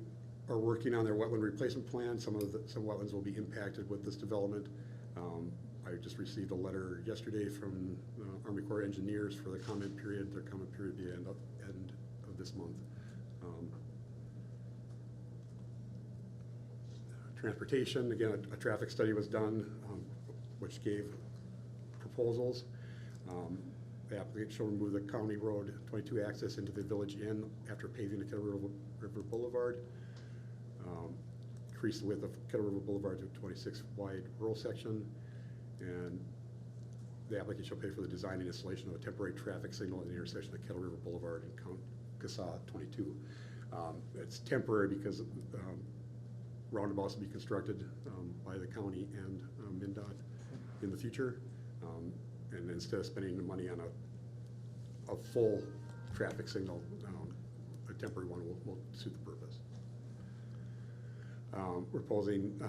are working on their wetland replacement plan. Some wetlands will be impacted with this development. I just received a letter yesterday from Army Corps of Engineers for the comment period. Their comment period will be end of this month. Transportation, again, a traffic study was done, which gave proposals. The applicant shall remove the County Road 22 access into the Village Inn after paving the Kettle River Boulevard. Increase the width of Kettle River Boulevard to a 26 wide rural section. And the applicant shall pay for the design and installation of a temporary traffic signal at the intersection of Kettle River Boulevard and CASA 22. It's temporary because roundabouts will be constructed by the county and MnDOT in the future. And instead of spending the money on a full traffic signal, a temporary one will suit the purpose. We're proposing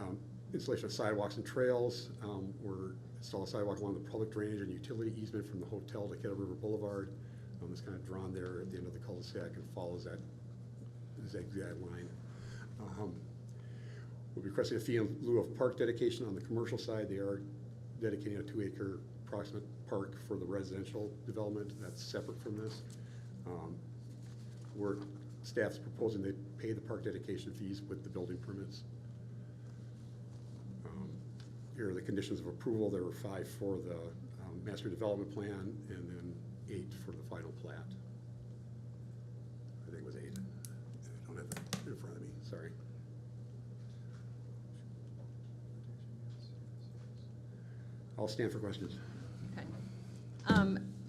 installation of sidewalks and trails. We're install a sidewalk along the public drainage and utility easement from the hotel to Kettle River Boulevard. It's kind of drawn there at the end of the cul-de-sac and follows that zigzag line. We'll be requesting a fee in lieu of park dedication on the commercial side. They are dedicating a 2-acre approximate park for the residential development. That's separate from this. Staff's proposing they pay the park dedication fees with the building permits. Here are the conditions of approval. There were 5 for the master development plan and then 8 for the final plat. I think it was 8. I don't have that in front of me, sorry. I'll stand for questions. Okay.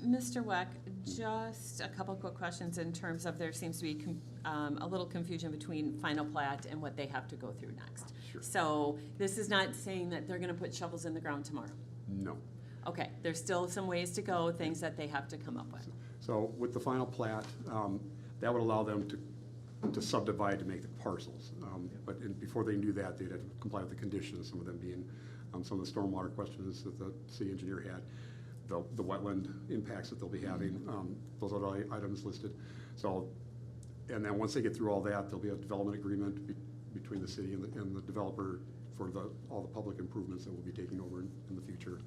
Mr. Weck, just a couple quick questions in terms of there seems to be a little confusion between final plat and what they have to go through next. Sure. So this is not saying that they're gonna put shovels in the ground tomorrow. No. Okay, there's still some ways to go, things that they have to come up with. So with the final plat, that would allow them to subdivide to make the parcels. Before they can do that, they'd have to comply with the conditions, some of them being some of the stormwater questions that the city engineer had, the wetland impacts that they'll be having, those other items listed. So, and then once they get through all that, there'll be a development agreement between the city and the developer for all the public improvements that we'll be taking over in the future.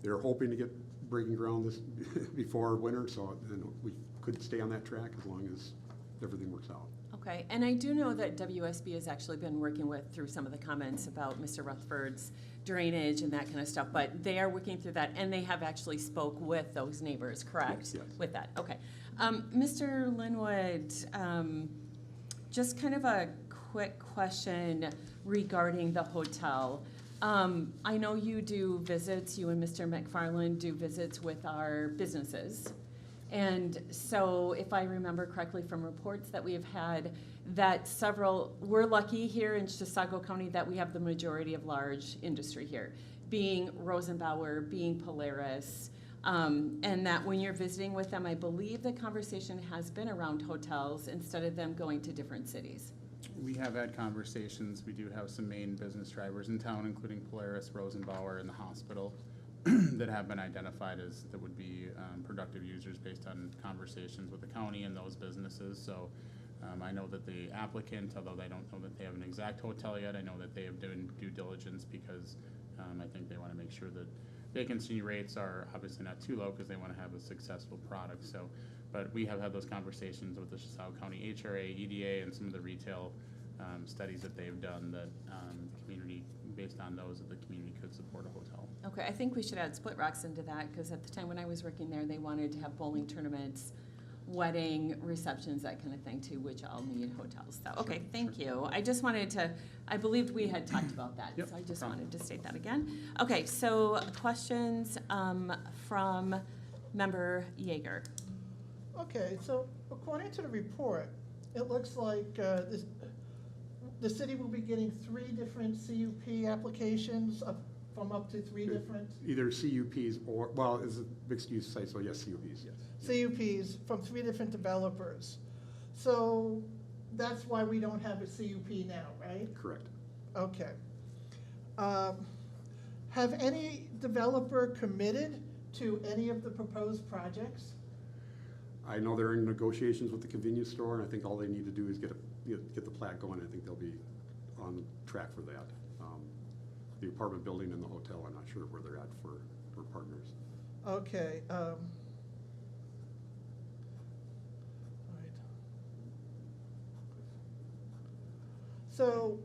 They're hoping to get breaking ground this before winter, so then we could stay on that track as long as everything works out. Okay, and I do know that WSB has actually been working through some of the comments about Mr. Rutherford's drainage and that kind of stuff, but they are working through that, and they have actually spoke with those neighbors, correct? Yes. With that, okay. Mr. Linwood, just kind of a quick question regarding the hotel. I know you do visits, you and Mr. McFarland do visits with our businesses. And so if I remember correctly from reports that we have had, that we're lucky here in Chisago County that we have the majority of large industry here, being Rosenbauer, being Polaris, and that when you're visiting with them, I believe the conversation has been around hotels instead of them going to different cities. We have had conversations. We do have some main business drivers in town, including Polaris, Rosenbauer, and the hospital that have been identified as that would be productive users based on conversations with the county and those businesses. So I know that the applicant, although I don't know that they have an exact hotel yet, I know that they have done due diligence because I think they want to make sure that vacancy rates are obviously not too low because they want to have a successful product. So, but we have had those conversations with the Chisago County HRA, EDA, and some of the retail studies that they've done that community, based on those, that the community could support a hotel. Okay, I think we should add Split Rocks into that, because at the time when I was working there, they wanted to have bowling tournaments, wedding receptions, that kind of thing too, which all need hotels. So, okay, thank you. I just wanted to, I believed we had talked about that, Yep, so I just no problem. wanted to state that again. Okay, so questions from member Yeager. Okay, so according to the report, it looks like the city will be getting 3 different CUP applications from up to 3 different Either CUPs or, well, it's a mixed use site, so yes, CUPs, yes. CUPs from 3 different developers. So that's why we don't have a CUP now, right? Correct. Okay. Have any developer committed to any of the proposed projects? I know they're in negotiations with the convenience store, and I think all they need to do is get the plat going. I think they'll be on track for that. The apartment building and the hotel, I'm not sure where they're at for partners. Okay. All right. So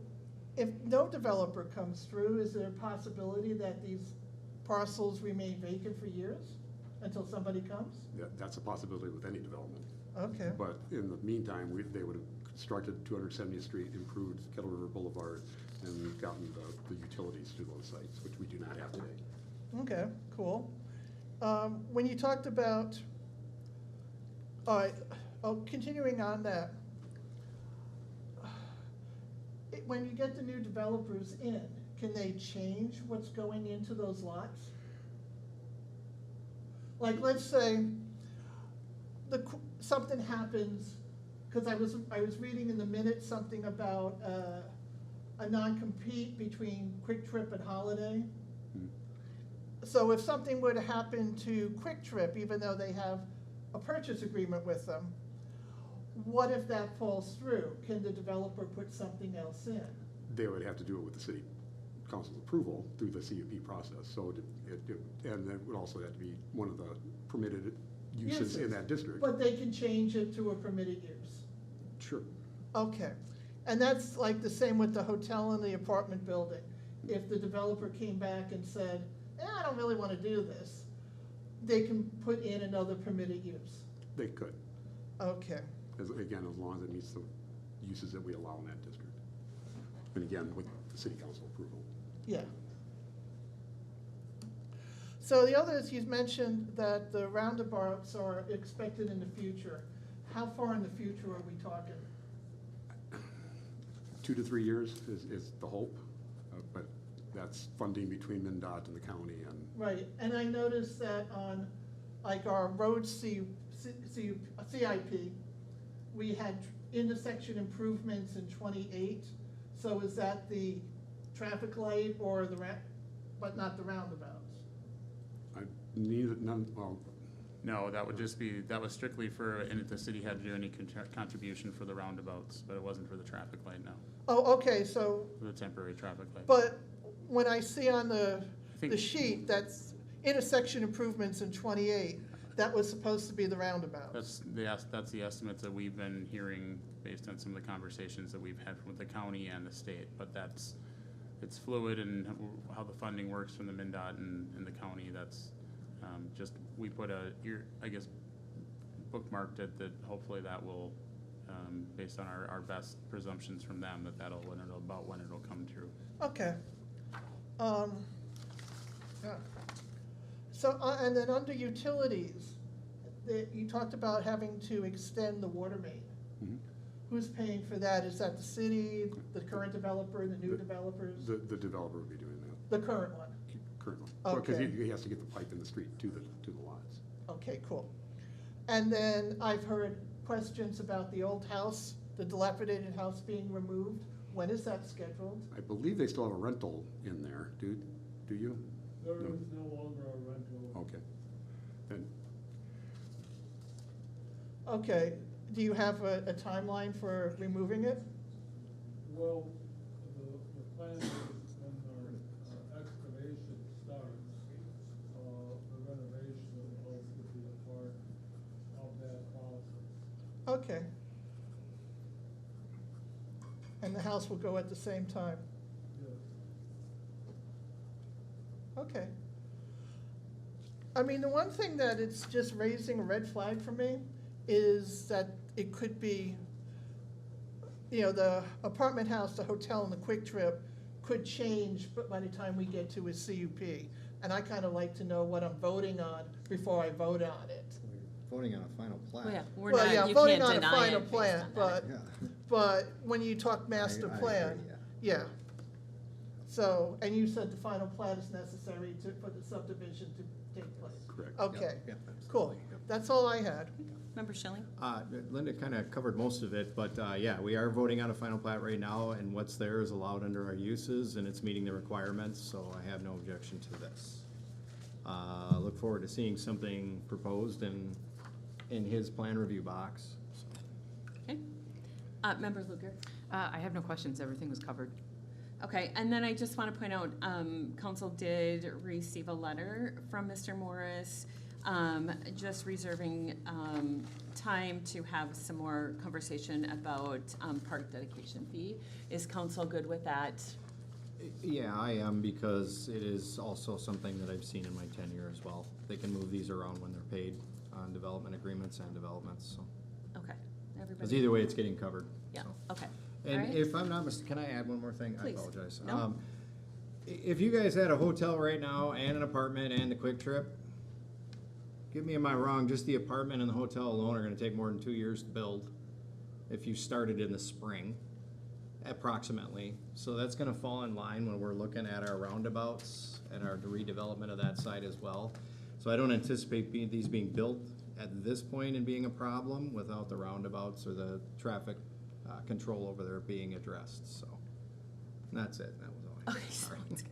if no developer comes through, is there a possibility that these parcels remain vacant for years until somebody comes? That's a possibility with any development. Okay. But in the meantime, they would have constructed 270th Street, improved Kettle River Boulevard, and gotten the utilities to those sites, which we do not have today. Okay, cool. When you talked about, continuing on that, when you get the new developers in, can they change what's going into those lots? Like, let's say something happens, because I was reading in the minutes something about a non-compete between Quick Trip and Holiday. So if something were to happen to Quick Trip, even though they have a purchase agreement with them, what if that falls through? Can the developer put something else in? They would have to do it with the city council's approval through the CUP process. So and that would also have to be one of the permitted uses in that district. But they can change it to a permitted use. Sure. Okay, and that's like the same with the hotel and the apartment building. If the developer came back and said, I don't really want to do this, they can put in another permitted use. They could, Okay, again, as long as it meets the uses that we allow in that district. And again, with the city council approval. yeah. So the others, you mentioned that the roundabouts are expected in the future. How far in the future are we talking? 2 to 3 years is the hope, but that's funding between MnDOT and the county and. Right, and I noticed that on, like, our road CIP, we had intersection improvements in 28. So is that the traffic light or the but not the roundabouts? Well, No, that would just be, that was strictly for, and if the city had to do any contribution for the roundabouts, but it wasn't for the traffic light, no, Oh, okay, so, for the temporary traffic light. but when I see on the think- sheet, that's intersection improvements in 28, that was supposed to be the roundabouts. That's the estimates that we've been hearing based on some of the conversations that we've had with the county and the state, but it's fluid and how the funding works from the MnDOT and the county, that's, just, we put I guess, bookmarked it, that hopefully that will, based on our best presumptions from them, that'll, when it'll come true. Okay. Yeah. So, and then under utilities, you talked about having to extend the water main. Mhm. Who's paying for that? Is that the city, the current developer, the new developers? The developer would be doing that The current one? currently. Because Okay. he has to get the pipe in the street to the lots. Okay, cool. And then I've heard questions about the old house, the dilapidated house being removed. When is that scheduled? I believe they still have a rental in there. Do you? There is no longer a rental. Okay. Then, Okay, do you have a timeline for removing it? Well, the plan is when our excavation starts, the renovation of the house would be a part of that process. Okay. And the house will go at the same time? Yes. Okay. I mean, the one thing that it's just raising a red flag for me is that it could be, the apartment house, the hotel, and the Quick Trip could change by the time we get to a CUP. And I kind of like to know what I'm voting on before I vote on it. Voting on a final plat. Well, yeah, we're Well, not, yeah, you voting can't on a deny final it based plan, on that. but, Yeah. but when you talk master I agree, plan, yeah. So, and you said the final plat is necessary for the subdivision to take place? correct. Okay, Yep, cool. absolutely, yep. That's all I had. Member Schilling? Linda kind of covered most of it, but yeah, we are voting on a final plat right now, and what's there is allowed under our uses, and it's meeting the requirements, so I have no objection to this. Look forward to seeing something proposed in his plan review box. So. Okay. Member Luger? I have no questions. Everything was covered. Okay, and then I just want to point out, council did receive a letter from Mr. Morris, just reserving time to have some more conversation about park dedication fee. Is council good with that? Yeah, I am, because it is also something that I've seen in my tenure as well. They can move these around when they're paid on development agreements and developments, so. Okay, Because everybody? either way, it's getting covered. Yeah, so. okay. And Alright. if I'm not can I add one more thing? Please. I apologize. No. If you guys had a hotel right now and an apartment and the Quick Trip, get me, am I wrong, just the apartment and the hotel alone are gonna take more than 2 years to build if you started in the spring, approximately. So that's gonna fall in line when we're looking at our roundabouts and our redevelopment of that site as well. So I don't anticipate these being built at this point and being a problem without the roundabouts or the traffic control over there being addressed, so. That's it, that was all I Okay, had, sorry. sounds good.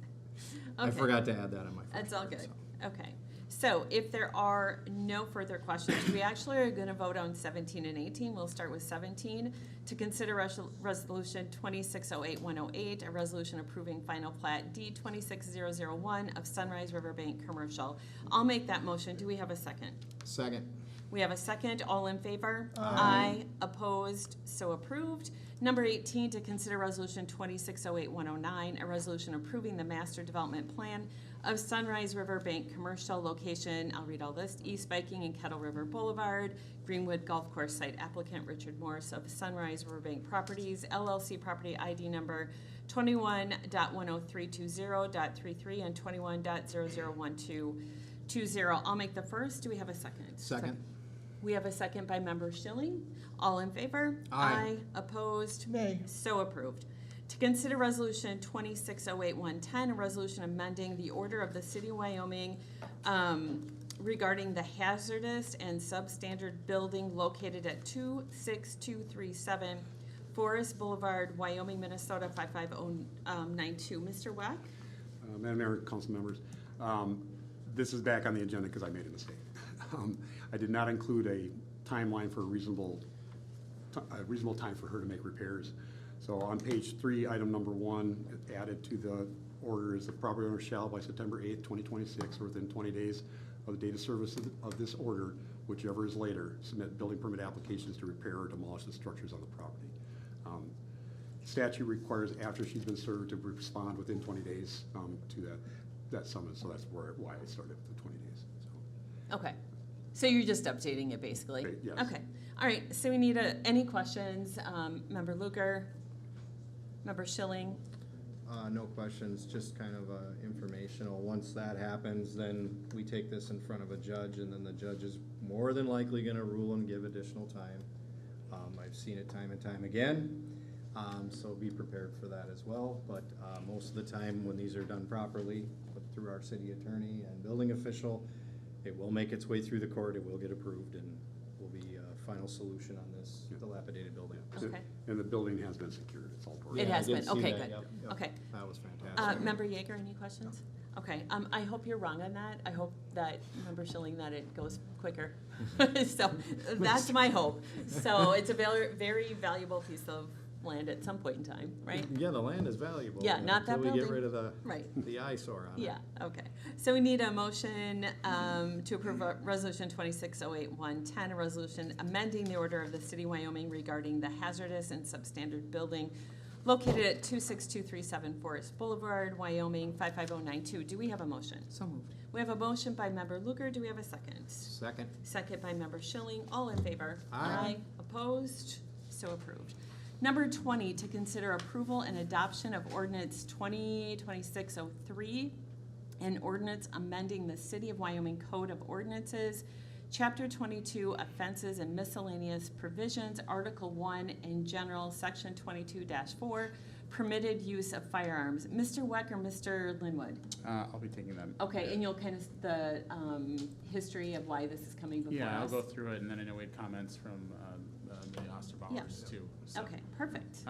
I Okay. forgot to add that on my. That's all good. so. Okay. So if there are no further questions, we actually are going to vote on 17 and 18. We'll start with 17. To consider Resolution 2608-108, a resolution approving final plat D26001 of Sunrise Riverbank Commercial. I'll make that motion. Do we have a second? Second. We have a second. All in favor? Aye. Opposed? So approved. Number 18, to consider Resolution 2608-109, a resolution approving the master development plan of Sunrise Riverbank Commercial location, I'll read all this, East Viking and Kettle River Boulevard, Greenwood Golf Course site applicant Richard Morse of Sunrise Riverbank Properties, LLC property ID number 21.10320.33 and 21.001220. I'll make the first. Do we have a second? Second. We have a second by member Schilling. All in favor? Aye. Opposed? Nay. So approved. To consider Resolution 2608-110, a resolution amending the order of the City of Wyoming regarding the hazardous and substandard building located at 26237 Forest Boulevard, Wyoming, Minnesota 55092. Mr. Weck? Madam Mayor, council members, this is back on the agenda because I made a mistake. I did not include a timeline for a reasonable time for her to make repairs. So on page 3, item number 1, added to the order is the property owner shall by September 8th, 2026, or within 20 days of the date of service of this order, whichever is later, submit building permit applications to repair or demolish the structures on the property. Statute requires after she's been served to respond within 20 days to that summons, so that's why I started with the 20 days. So. Okay. So you're just updating it, basically? Okay, yes. Okay. All right. So we need any questions? Member Luker? Member Schilling? No questions, just kind of informational. Once that happens, then we take this in front of a judge, and then the judge is more than likely gonna rule and give additional time. I've seen it time and time again, so be prepared for that as well. But most of the time, when these are done properly, put through our city attorney and building official, it will make its way through the court, it will get approved, and will be a final solution on this dilapidated building. Okay. And the building has been secured, it's all poured. It has I did been. see Okay, that, good. yep, yep. Okay. That was fantastic. Member Yeager, any questions? Okay, I hope you're wrong on that. I hope that, Member Schilling, that it goes quicker. So that's my hope. So it's a very, very valuable piece of land at some point in time, right? Yeah, the land is valuable. Yeah, not that Until we get building. rid of Right. the eyesore on it. Yeah, okay. So we need a motion to approve Resolution 2608-110, a resolution amending the order of the City of Wyoming regarding the hazardous and substandard building located at 26237 Forest Boulevard, Wyoming 55092. Do we have a motion? So moved. We have a motion by Member Luker. Do we have a second? Second. Second by Member Schilling. All in favor? Aye. Opposed? So approved. Number 20, to consider approval and adoption of ordinance 2026-03, an ordinance amending the City of Wyoming Code of Ordinances, Chapter 22, Offenses and Miscellaneous Provisions, Article 1 in General, Section 22-4, Permitted Use of Firearms. Mr. Weck or Mr. Linwood? I'll be taking that. Okay, and you'll kind of, the history of why this is coming before us? Yeah, I'll go through it, and then I know we had comments from the Osterbauers too. So, Okay, perfect.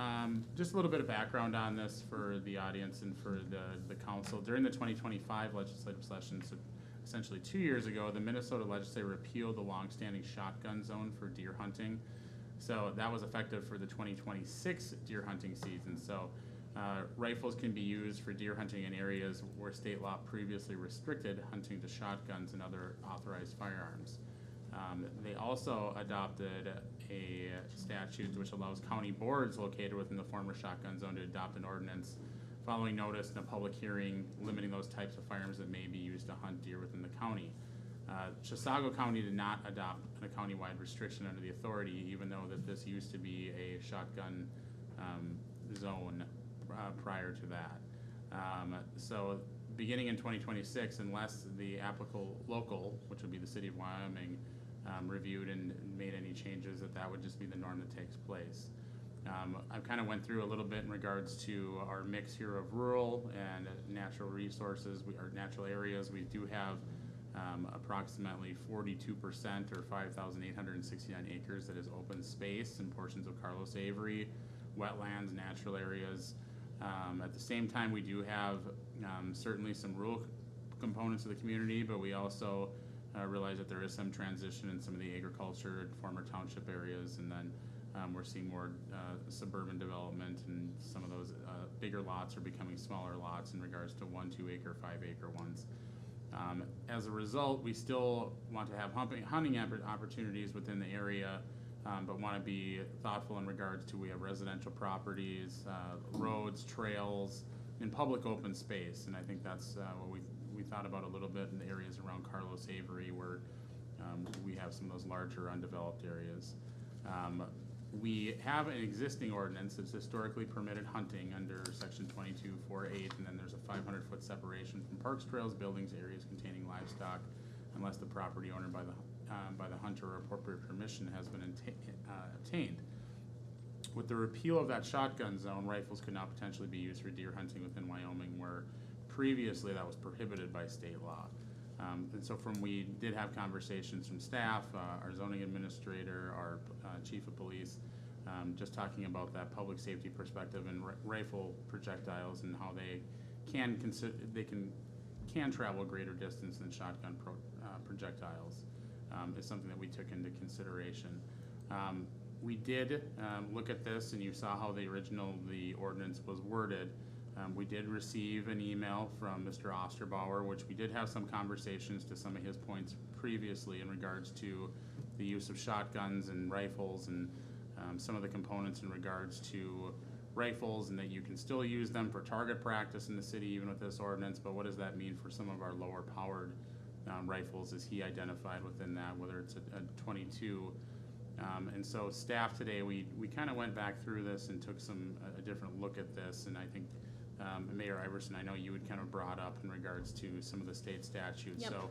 just a little bit of background on this for the audience and for the council. During the 2025 legislative session, so essentially 2 years ago, the Minnesota legislature repealed the longstanding shotgun zone for deer hunting. So that was effective for the 2026 deer hunting season. So rifles can be used for deer hunting in areas where state law previously restricted hunting to shotguns and other authorized firearms. They also adopted a statute which allows county boards located within the former shotgun zone to adopt an ordinance following notice in a public hearing limiting those types of firearms that may be used to hunt deer within the county. Chisago County did not adopt a countywide restriction under the authority, even though that this used to be a shotgun zone prior to that. So beginning in 2026, unless the applicable local, which would be the City of Wyoming, reviewed and made any changes, that would just be the norm that takes place. I kind of went through a little bit in regards to our mix here of rural and natural resources, our natural areas. We do have approximately 42% or 5,869 acres that is open space in portions of Carlos Avery, wetlands, natural areas. At the same time, we do have certainly some rural components of the community, but we also realize that there is some transition in some of the agriculture and former township areas, and then we're seeing more suburban development, and some of those bigger lots are becoming smaller lots in regards to 1, 2 acre, 5 acre ones. As a result, we still want to have hunting opportunities within the area, but want to be thoughtful in regards to, we have residential properties, roads, trails, and public open space. And I think that's what we thought about a little bit in the areas around Carlos Avery, where we have some of those larger undeveloped areas. We have an existing ordinance that's historically permitted hunting under section 2248, and then there's a 500-foot separation from parks, trails, buildings, areas containing livestock, unless the property owner by the hunter or appropriate permission has been obtained. With the repeal of that shotgun zone, rifles could now potentially be used for deer hunting within Wyoming, where previously that was prohibited by state law. And so we did have conversations from staff, our zoning administrator, our chief of police, just talking about that public safety perspective and rifle projectiles and how they can travel a greater distance than shotgun projectiles is something that we took into consideration. We did look at this, and you saw how the ordinance was worded. We did receive an email from Mr. Osterbauer, which we did have some conversations to some of his points previously in regards to the use of shotguns and rifles, and some of the components in regards to rifles, and that you can still use them for target practice in the city even with this ordinance, but what does that mean for some of our lower powered rifles as he identified within that, whether it's a 22. And so staff today, we kind of went back through this and took a different look at this, and I think Mayor Iverson, I know you had kind of brought up in regards to some of the state statutes. Yep. So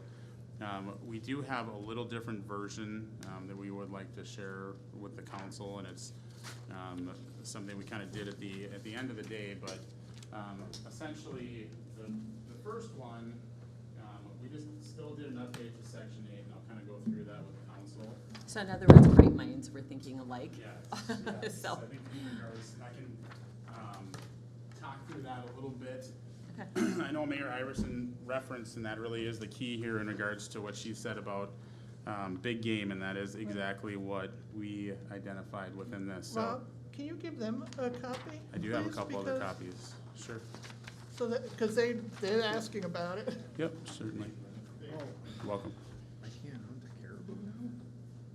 we do have a little different version that we would like to share with the council, and it's something we kind of did at the end of the day. But essentially, the first one, we just still did an update to section 8, and I'll kind of go through that with the council. So in other words, bright minds were thinking alike. Yes. So. I think in regards, I can talk through that a little bit. Okay. I know Mayor Iverson referenced, and that really is the key here in regards to what she said about big game, and that is exactly what we identified within this. So Rob, can you give them a copy? I do have a please? couple other Because- copies. Sure. So that, because they're asking about it. Yep, certainly. You're welcome. I can't hunt a caribou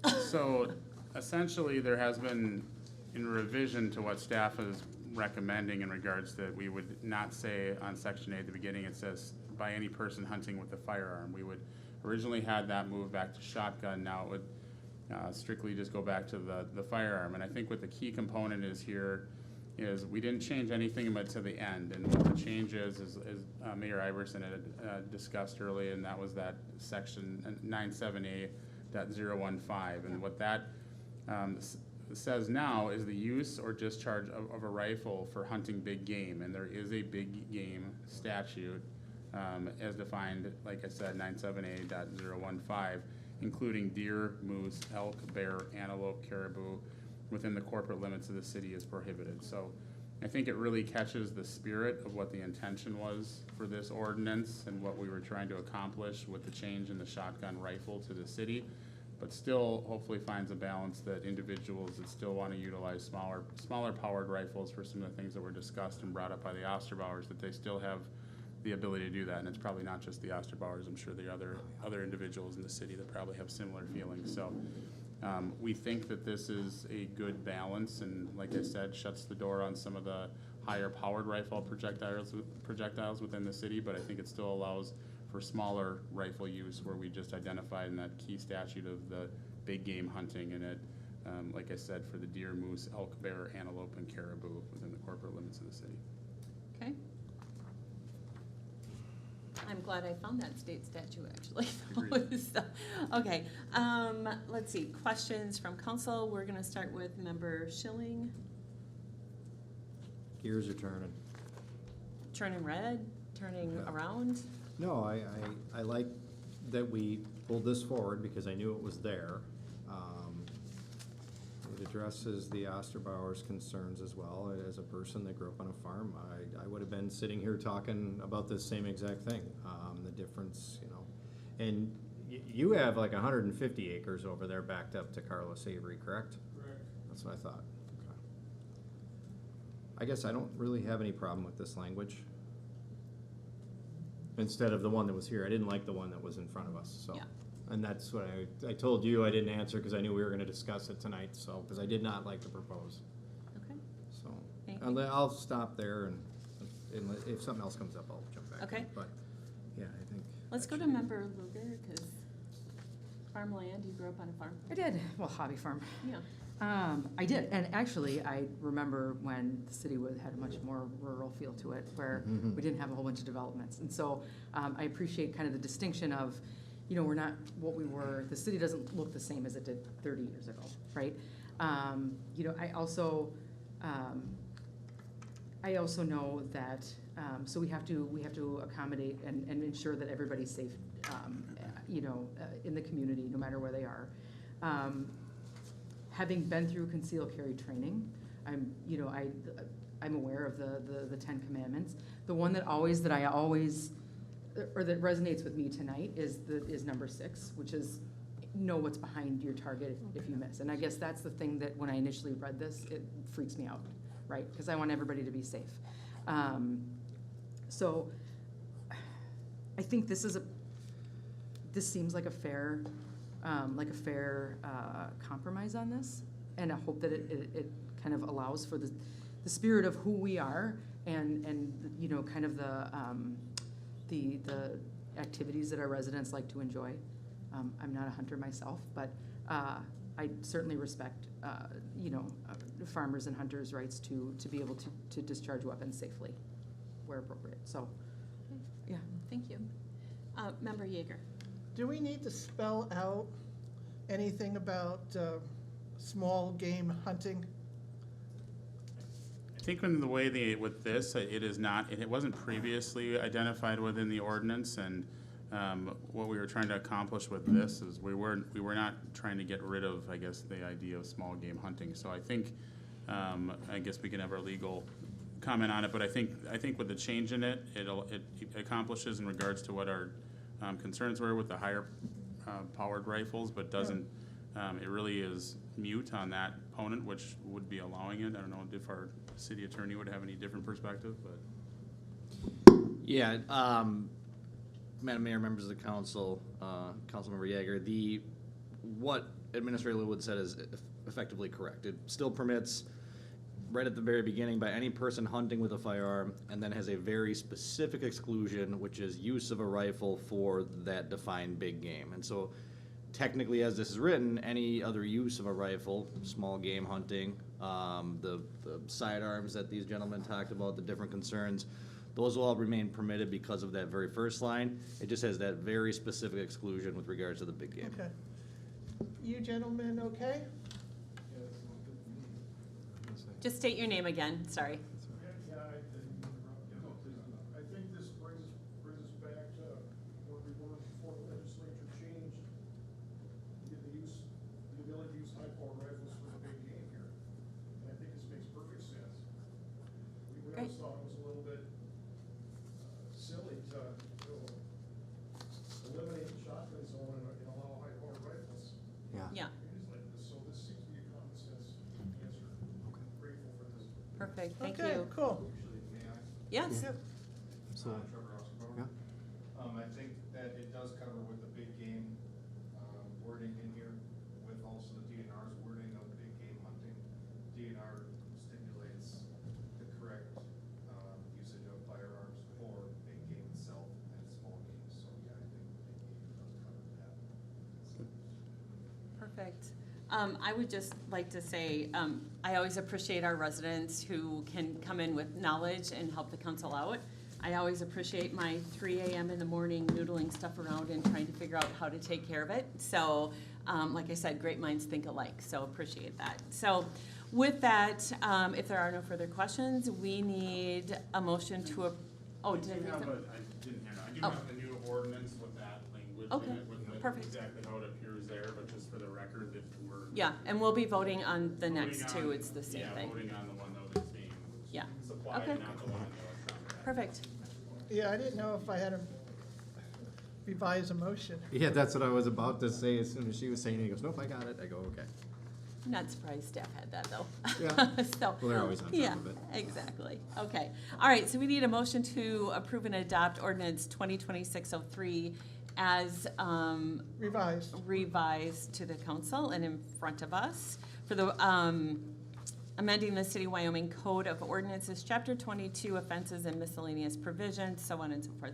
now? So essentially, there has been, in revision to what staff is recommending in regards that we would not say on section 8 at the beginning, it says by any person hunting with a firearm. We would originally had that move back to shotgun. Now it would strictly just go back to the firearm. And I think what the key component is here is we didn't change anything but to the end. And what the change is Mayor Iverson had discussed earlier, and that was that section 97A.015. And what that says now is the use or discharge of a rifle for hunting big game. And there is a big game statute as defined, like I said, 97A.015, including deer, moose, elk, bear, antelope, caribou, within the corporate limits of the city is prohibited. So I think it really catches the spirit of what the intention was for this ordinance and what we were trying to accomplish with the change in the shotgun rifle to the city, but still hopefully finds a balance that individuals that still want to utilize smaller powered rifles for some of the things that were discussed and brought up by the Osterbauers, that they still have the ability to do that. And it's probably not just the Osterbauers, I'm sure there are other individuals in the city that probably have similar feelings. So we think that this is a good balance, and like I said, shuts the door on some of the higher powered rifle projectiles within the city, but I think it still allows for smaller rifle use where we just identified in that key statute of the big game hunting, and it, like I said, for the deer, moose, elk, bear, antelope, and caribou within the corporate limits of the city. Okay. I'm glad I found that state statute, actually. So, okay, let's see, questions from council. We're gonna start with member Schilling. Gears are turning. Turning red, turning around. No, I like that we pulled this forward because I knew it was there. It addresses the Osterbauer's concerns as well. As a person that grew up on a farm, I would have been sitting here talking about this same exact thing. The difference, you know, and you have like 150 acres over there backed up to Carlos Avery, correct? Correct. That's what I thought. Okay. I guess I don't really have any problem with this language. Instead of the one that was here, I didn't like the one that was in front of us, so. Yeah. And that's what I told you I didn't answer because I knew we were gonna discuss it tonight, so, because I did not like the proposed, Okay. so. Anything? I'll stop there and if something else comes up, I'll jump back. Okay. But, yeah, I think. Let's go to Member Luger, because farmland, you grew up on a farm. I did, well, hobby farm. Yeah. I did, and actually, I remember when the city had a much more rural feel to it, where Mhm. we didn't have a whole bunch of developments. And so I appreciate kind of the distinction of, you know, we're not what we were, the city doesn't look the same as it did 30 years ago, right? You know, I also know that, so we have to accommodate and ensure that everybody's safe, you know, in the community, no matter where they are. Having been through concealed carry training, I'm aware of the 10 Commandments. The one that resonates with me tonight is number 6, which is know what's behind your target if you miss. And I guess that's the thing that when I initially read this, it freaks me out, right? Because I want everybody to be safe. So I think this seems like a fair compromise on this, and I hope that it kind of allows for the spirit of who we are and you know, kind of the activities that our residents like to enjoy. I'm not a hunter myself, but I certainly respect you know, farmers and hunters' rights to be able to discharge weapons safely where appropriate. So, yeah. Thank you. Member Yeager. Do we need to spell out anything about small game hunting? I think in the way with this, it is not, it wasn't previously identified within the ordinance, and what we were trying to accomplish with this is we were not trying to get rid of, I guess, the idea of small game hunting. So I think, I guess we can have our legal comment on it, but I think with the change in it, it accomplishes in regards to what our concerns were with the higher powered rifles, but doesn't, it really is mute on that component, which would be allowing it. I don't know if our city attorney would have any different perspective, but. Yeah, Madam Mayor, members of the council, Councilmember Yeager, what Administrator Lewood said is effectively correct. It still permits, right at the very beginning, by any person hunting with a firearm, and then has a very specific exclusion, which is use of a rifle for that defined big game. And so technically, as this is written, any other use of a rifle, small game hunting, the sidearms that these gentlemen talked about, the different concerns, those will all remain permitted because of that very first line. It just has that very specific exclusion with regards to the big game. Okay. You gentlemen, okay? Just state your name again, sorry. Yeah, I didn't interrupt you. No, please do not. I think this brings us back to where we were before the legislature changed the ability to use high-power rifles for the big game here. And I think this makes perfect sense. We always thought it was a little bit silly to eliminate the shotgun zone and allow high-power rifles. Yeah, Things like this, so this seems to be a common sense answer. Grateful for this. perfect, thank Okay, you. cool. Actually, may I? Yes? So, Trevor Osborne. yeah. I think that it does cover with the big game wording in here, with also the DNR's wording of big game hunting. DNR stipulates the correct usage of firearms for big game itself and small games. So yeah, I think the big game does cover that. Perfect. I would just like to say, I always appreciate our residents who can come in with knowledge and help the council out. I always appreciate my 3 a.m. in the morning noodling stuff around and trying to figure out how to take care of it. So, like I said, great minds think alike, so appreciate that. So with that, if there are no further questions, we need a motion to, I didn't hear that. I do have the new ordinance with that language Okay, in it, with perfect. exactly how it appears there, but just for the record, that we're Yeah, and we'll be voting on the next Voting two, on- it's the same yeah, thing. voting on the one that was being Yeah, supplied, okay. not the one in the electronic. Perfect. Yeah, I didn't know if I had to revise a motion. Yeah, that's what I was about to say as soon as she was saying it. He goes, nope, I got it. I go, okay. I'm not surprised staff had that though. Yeah. So. Well, they're always on top Yeah, of it. exactly. Okay. All right, so we need a motion to approve and adopt ordinance 2026-03 as Revised. revised to the council and in front of us for the amending the City of Wyoming Code of Ordinances, Chapter 22, offenses and miscellaneous provisions, so on and so forth.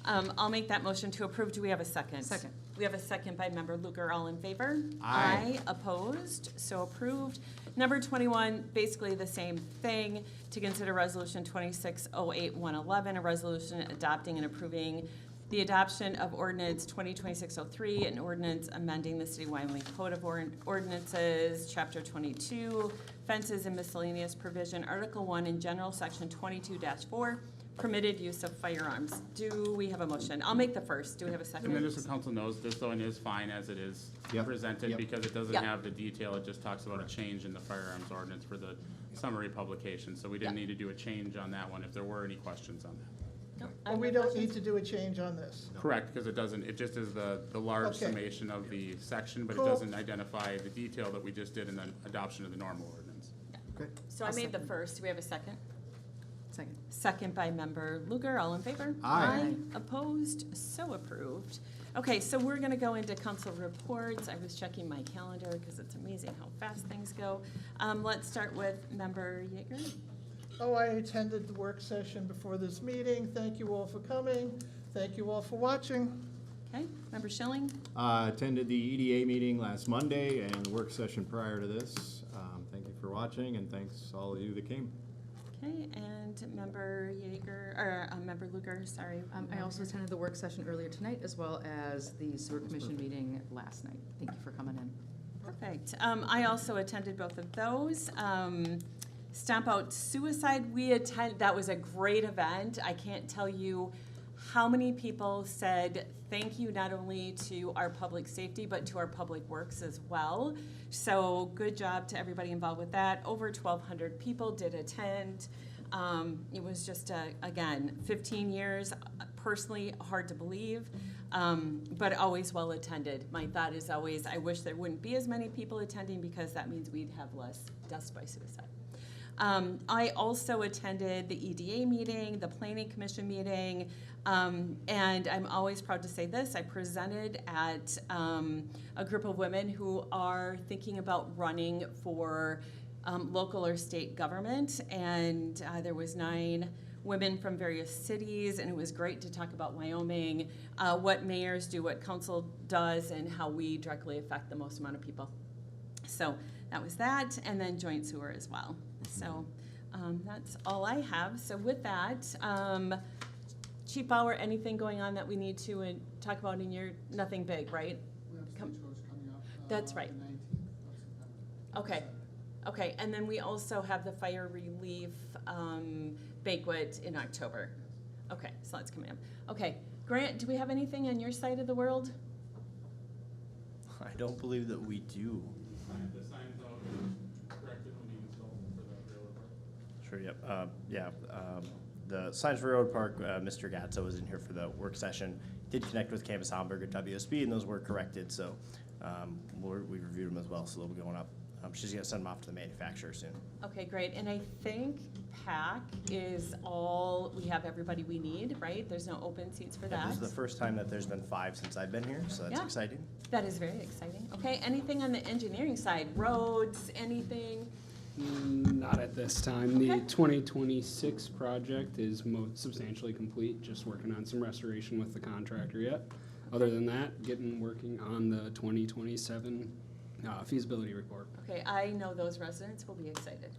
I'll make that motion to approve. Do we have a second? Second. We have a second by member Luker. All in favor? Aye. Opposed? So approved. Number 21, basically the same thing, to consider resolution 2608-111, a resolution adopting and approving the adoption of ordinance 2026-03, an ordinance amending the City of Wyoming Code of Ordinances, Chapter 22, fences and miscellaneous provision, Article 1 in general, Section 22-4, permitted use of firearms. Do we have a motion? I'll make the first. Do we have a second? And then just so council knows, this one is fine as it is Yep. presented, Yep. because it doesn't Yep. have the detail, it just talks about a change in the firearms ordinance for the summary publication, so we didn't Yep. need to do a change on that one if there were any questions on that. No, But we don't need to do a change on this. Correct, because it doesn't, it just is the large Okay. summation of the section, but it Cool. doesn't identify the detail that we just did in the adoption of the normal ordinance. Okay. So I made the first. Do we have a second? Second. Second by member Luger. All in favor? Aye. Opposed? So approved. Okay, so we're gonna go into council reports. I was checking my calendar because it's amazing how fast things go. Let's start with member Yeager. Oh, I attended the work session before this meeting. Thank you all for coming. Thank you all for watching. Okay, member Schilling. Attended the EDA meeting last Monday and the work session prior to this. Thank you for watching and thanks all of you that came. Okay, and member Yeager, or member Luger, sorry. I also attended the work session earlier tonight as well as the sewer commission meeting last night. Thank you for coming in. Perfect. I also attended both of those. Stamp Out Suicide, that was a great event. I can't tell you how many people said thank you not only to our public safety, but to our public works as well. So good job to everybody involved with that. Over 1,200 people did attend. It was just, again, 15 years, personally hard to believe, but always well attended. My thought is always, I wish there wouldn't be as many people attending because that means we'd have less deaths by suicide. I also attended the EDA meeting, the Planning Commission meeting, and I'm always proud to say this. I presented at a group of women who are thinking about running for local or state government, and there was 9 women from various cities, and it was great to talk about Wyoming, what mayors do, what council does, and how we directly affect the most amount of people. So that was that, and then joint sewer as well. So that's all I have. So with that, Chief Bauer, anything going on that we need to talk about in your, nothing big, right? We have Come- Stagecoach coming up. That's right. The 19th of September. Okay, okay, and then we also have the fire relief banquet in October. Okay, so that's coming up. Okay, Grant, do we have anything on your side of the world? I don't believe that we do. The signs out, corrected when you install for the railroad park. Sure, yep. The Signs for Railroad Park, Mr. Gatza was in here for the work session. Did connect with Campus Hamburg at WSB, and those were corrected, so we reviewed them as well, so they'll be going up. She's gonna send them off to the manufacturer soon. Okay, great, and I think PAC is all, we have everybody we need, right? There's no open seats for Yeah, that? this is the first time that there's been 5 since I've been here, so that's Yeah. exciting. That is very exciting. Okay, anything on the engineering side, roads, anything? Not at this time. The Okay. 2026 project is substantially complete, just working on some restoration with the contractor yet. Other than that, working on the 2027 feasibility report. Okay, I know those residents will be excited.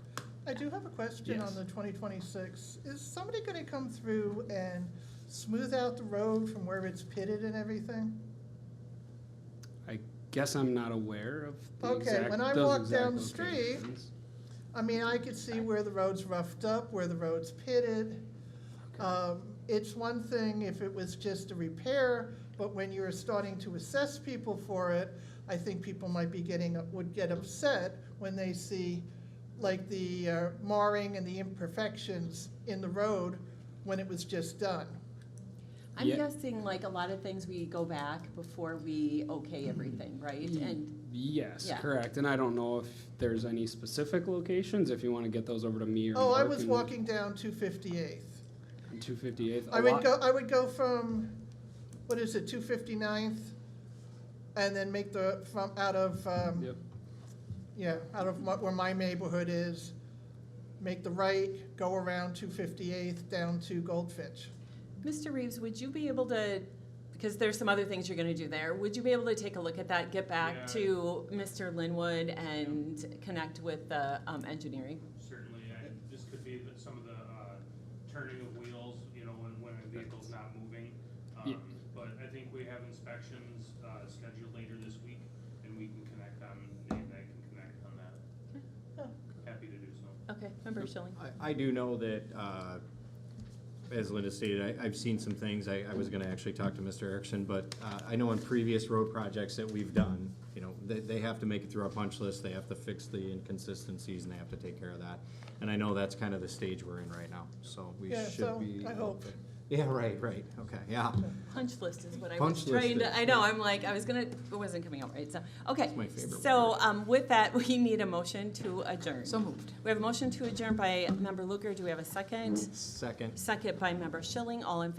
I do have a question on Yes. the 2026. Is somebody gonna come through and smooth out the road from where it's pitted and everything? I guess I'm not aware of the Okay, exact, when I those walk exact down the street, locations. I mean, I could see where the road's roughed up, where the road's pitted. It's one thing if it was just a repair, but when you're starting to assess people for it, I think people might be would get upset when they see like the marring and the imperfections in the road when it was just done. I'm Yeah. guessing like a lot of things we go back before we okay everything, right? And Yes, Yeah. correct. And I don't know if there's any specific locations, if you want to get those over to me or Oh, I Mark was and- walking down 258th. and 258th. I would go from, what is it, 259th? And then make out of where my neighborhood is, make the right, go around 258th down to Goldfinch. Mr. Reeves, would you be able to, because there's some other things you're gonna do there, would you be able to take a look at that, get back Yeah. to Mr. Linwood and connect with the engineering? Certainly, this could be some of the turning of wheels, when a vehicle's not moving. Yeah. But I think we have inspections scheduled later this week, and we can connect on, Nate and I can connect on that. Happy to do so. Okay, Member Schilling. I do know that, as Linda stated, I've seen some things. I was gonna actually talk to Mr. Erickson, but I know in previous road projects that we've done, they have to make it through our punch list, they have to fix the inconsistencies, and they have to take care of that. And I know that's kind of the stage we're in right now, so we Yeah, should so be. I hope. Yeah, right, okay, yeah. Punch list is what I Punch was list trying is- to, I know, I'm like, it wasn't coming out right, so, okay. It's my favorite So, with that, we need a motion to adjourn. So moved. We have a motion to adjourn by Member Luker, do we have a second? Second. Second by Member Schilling, all in favor?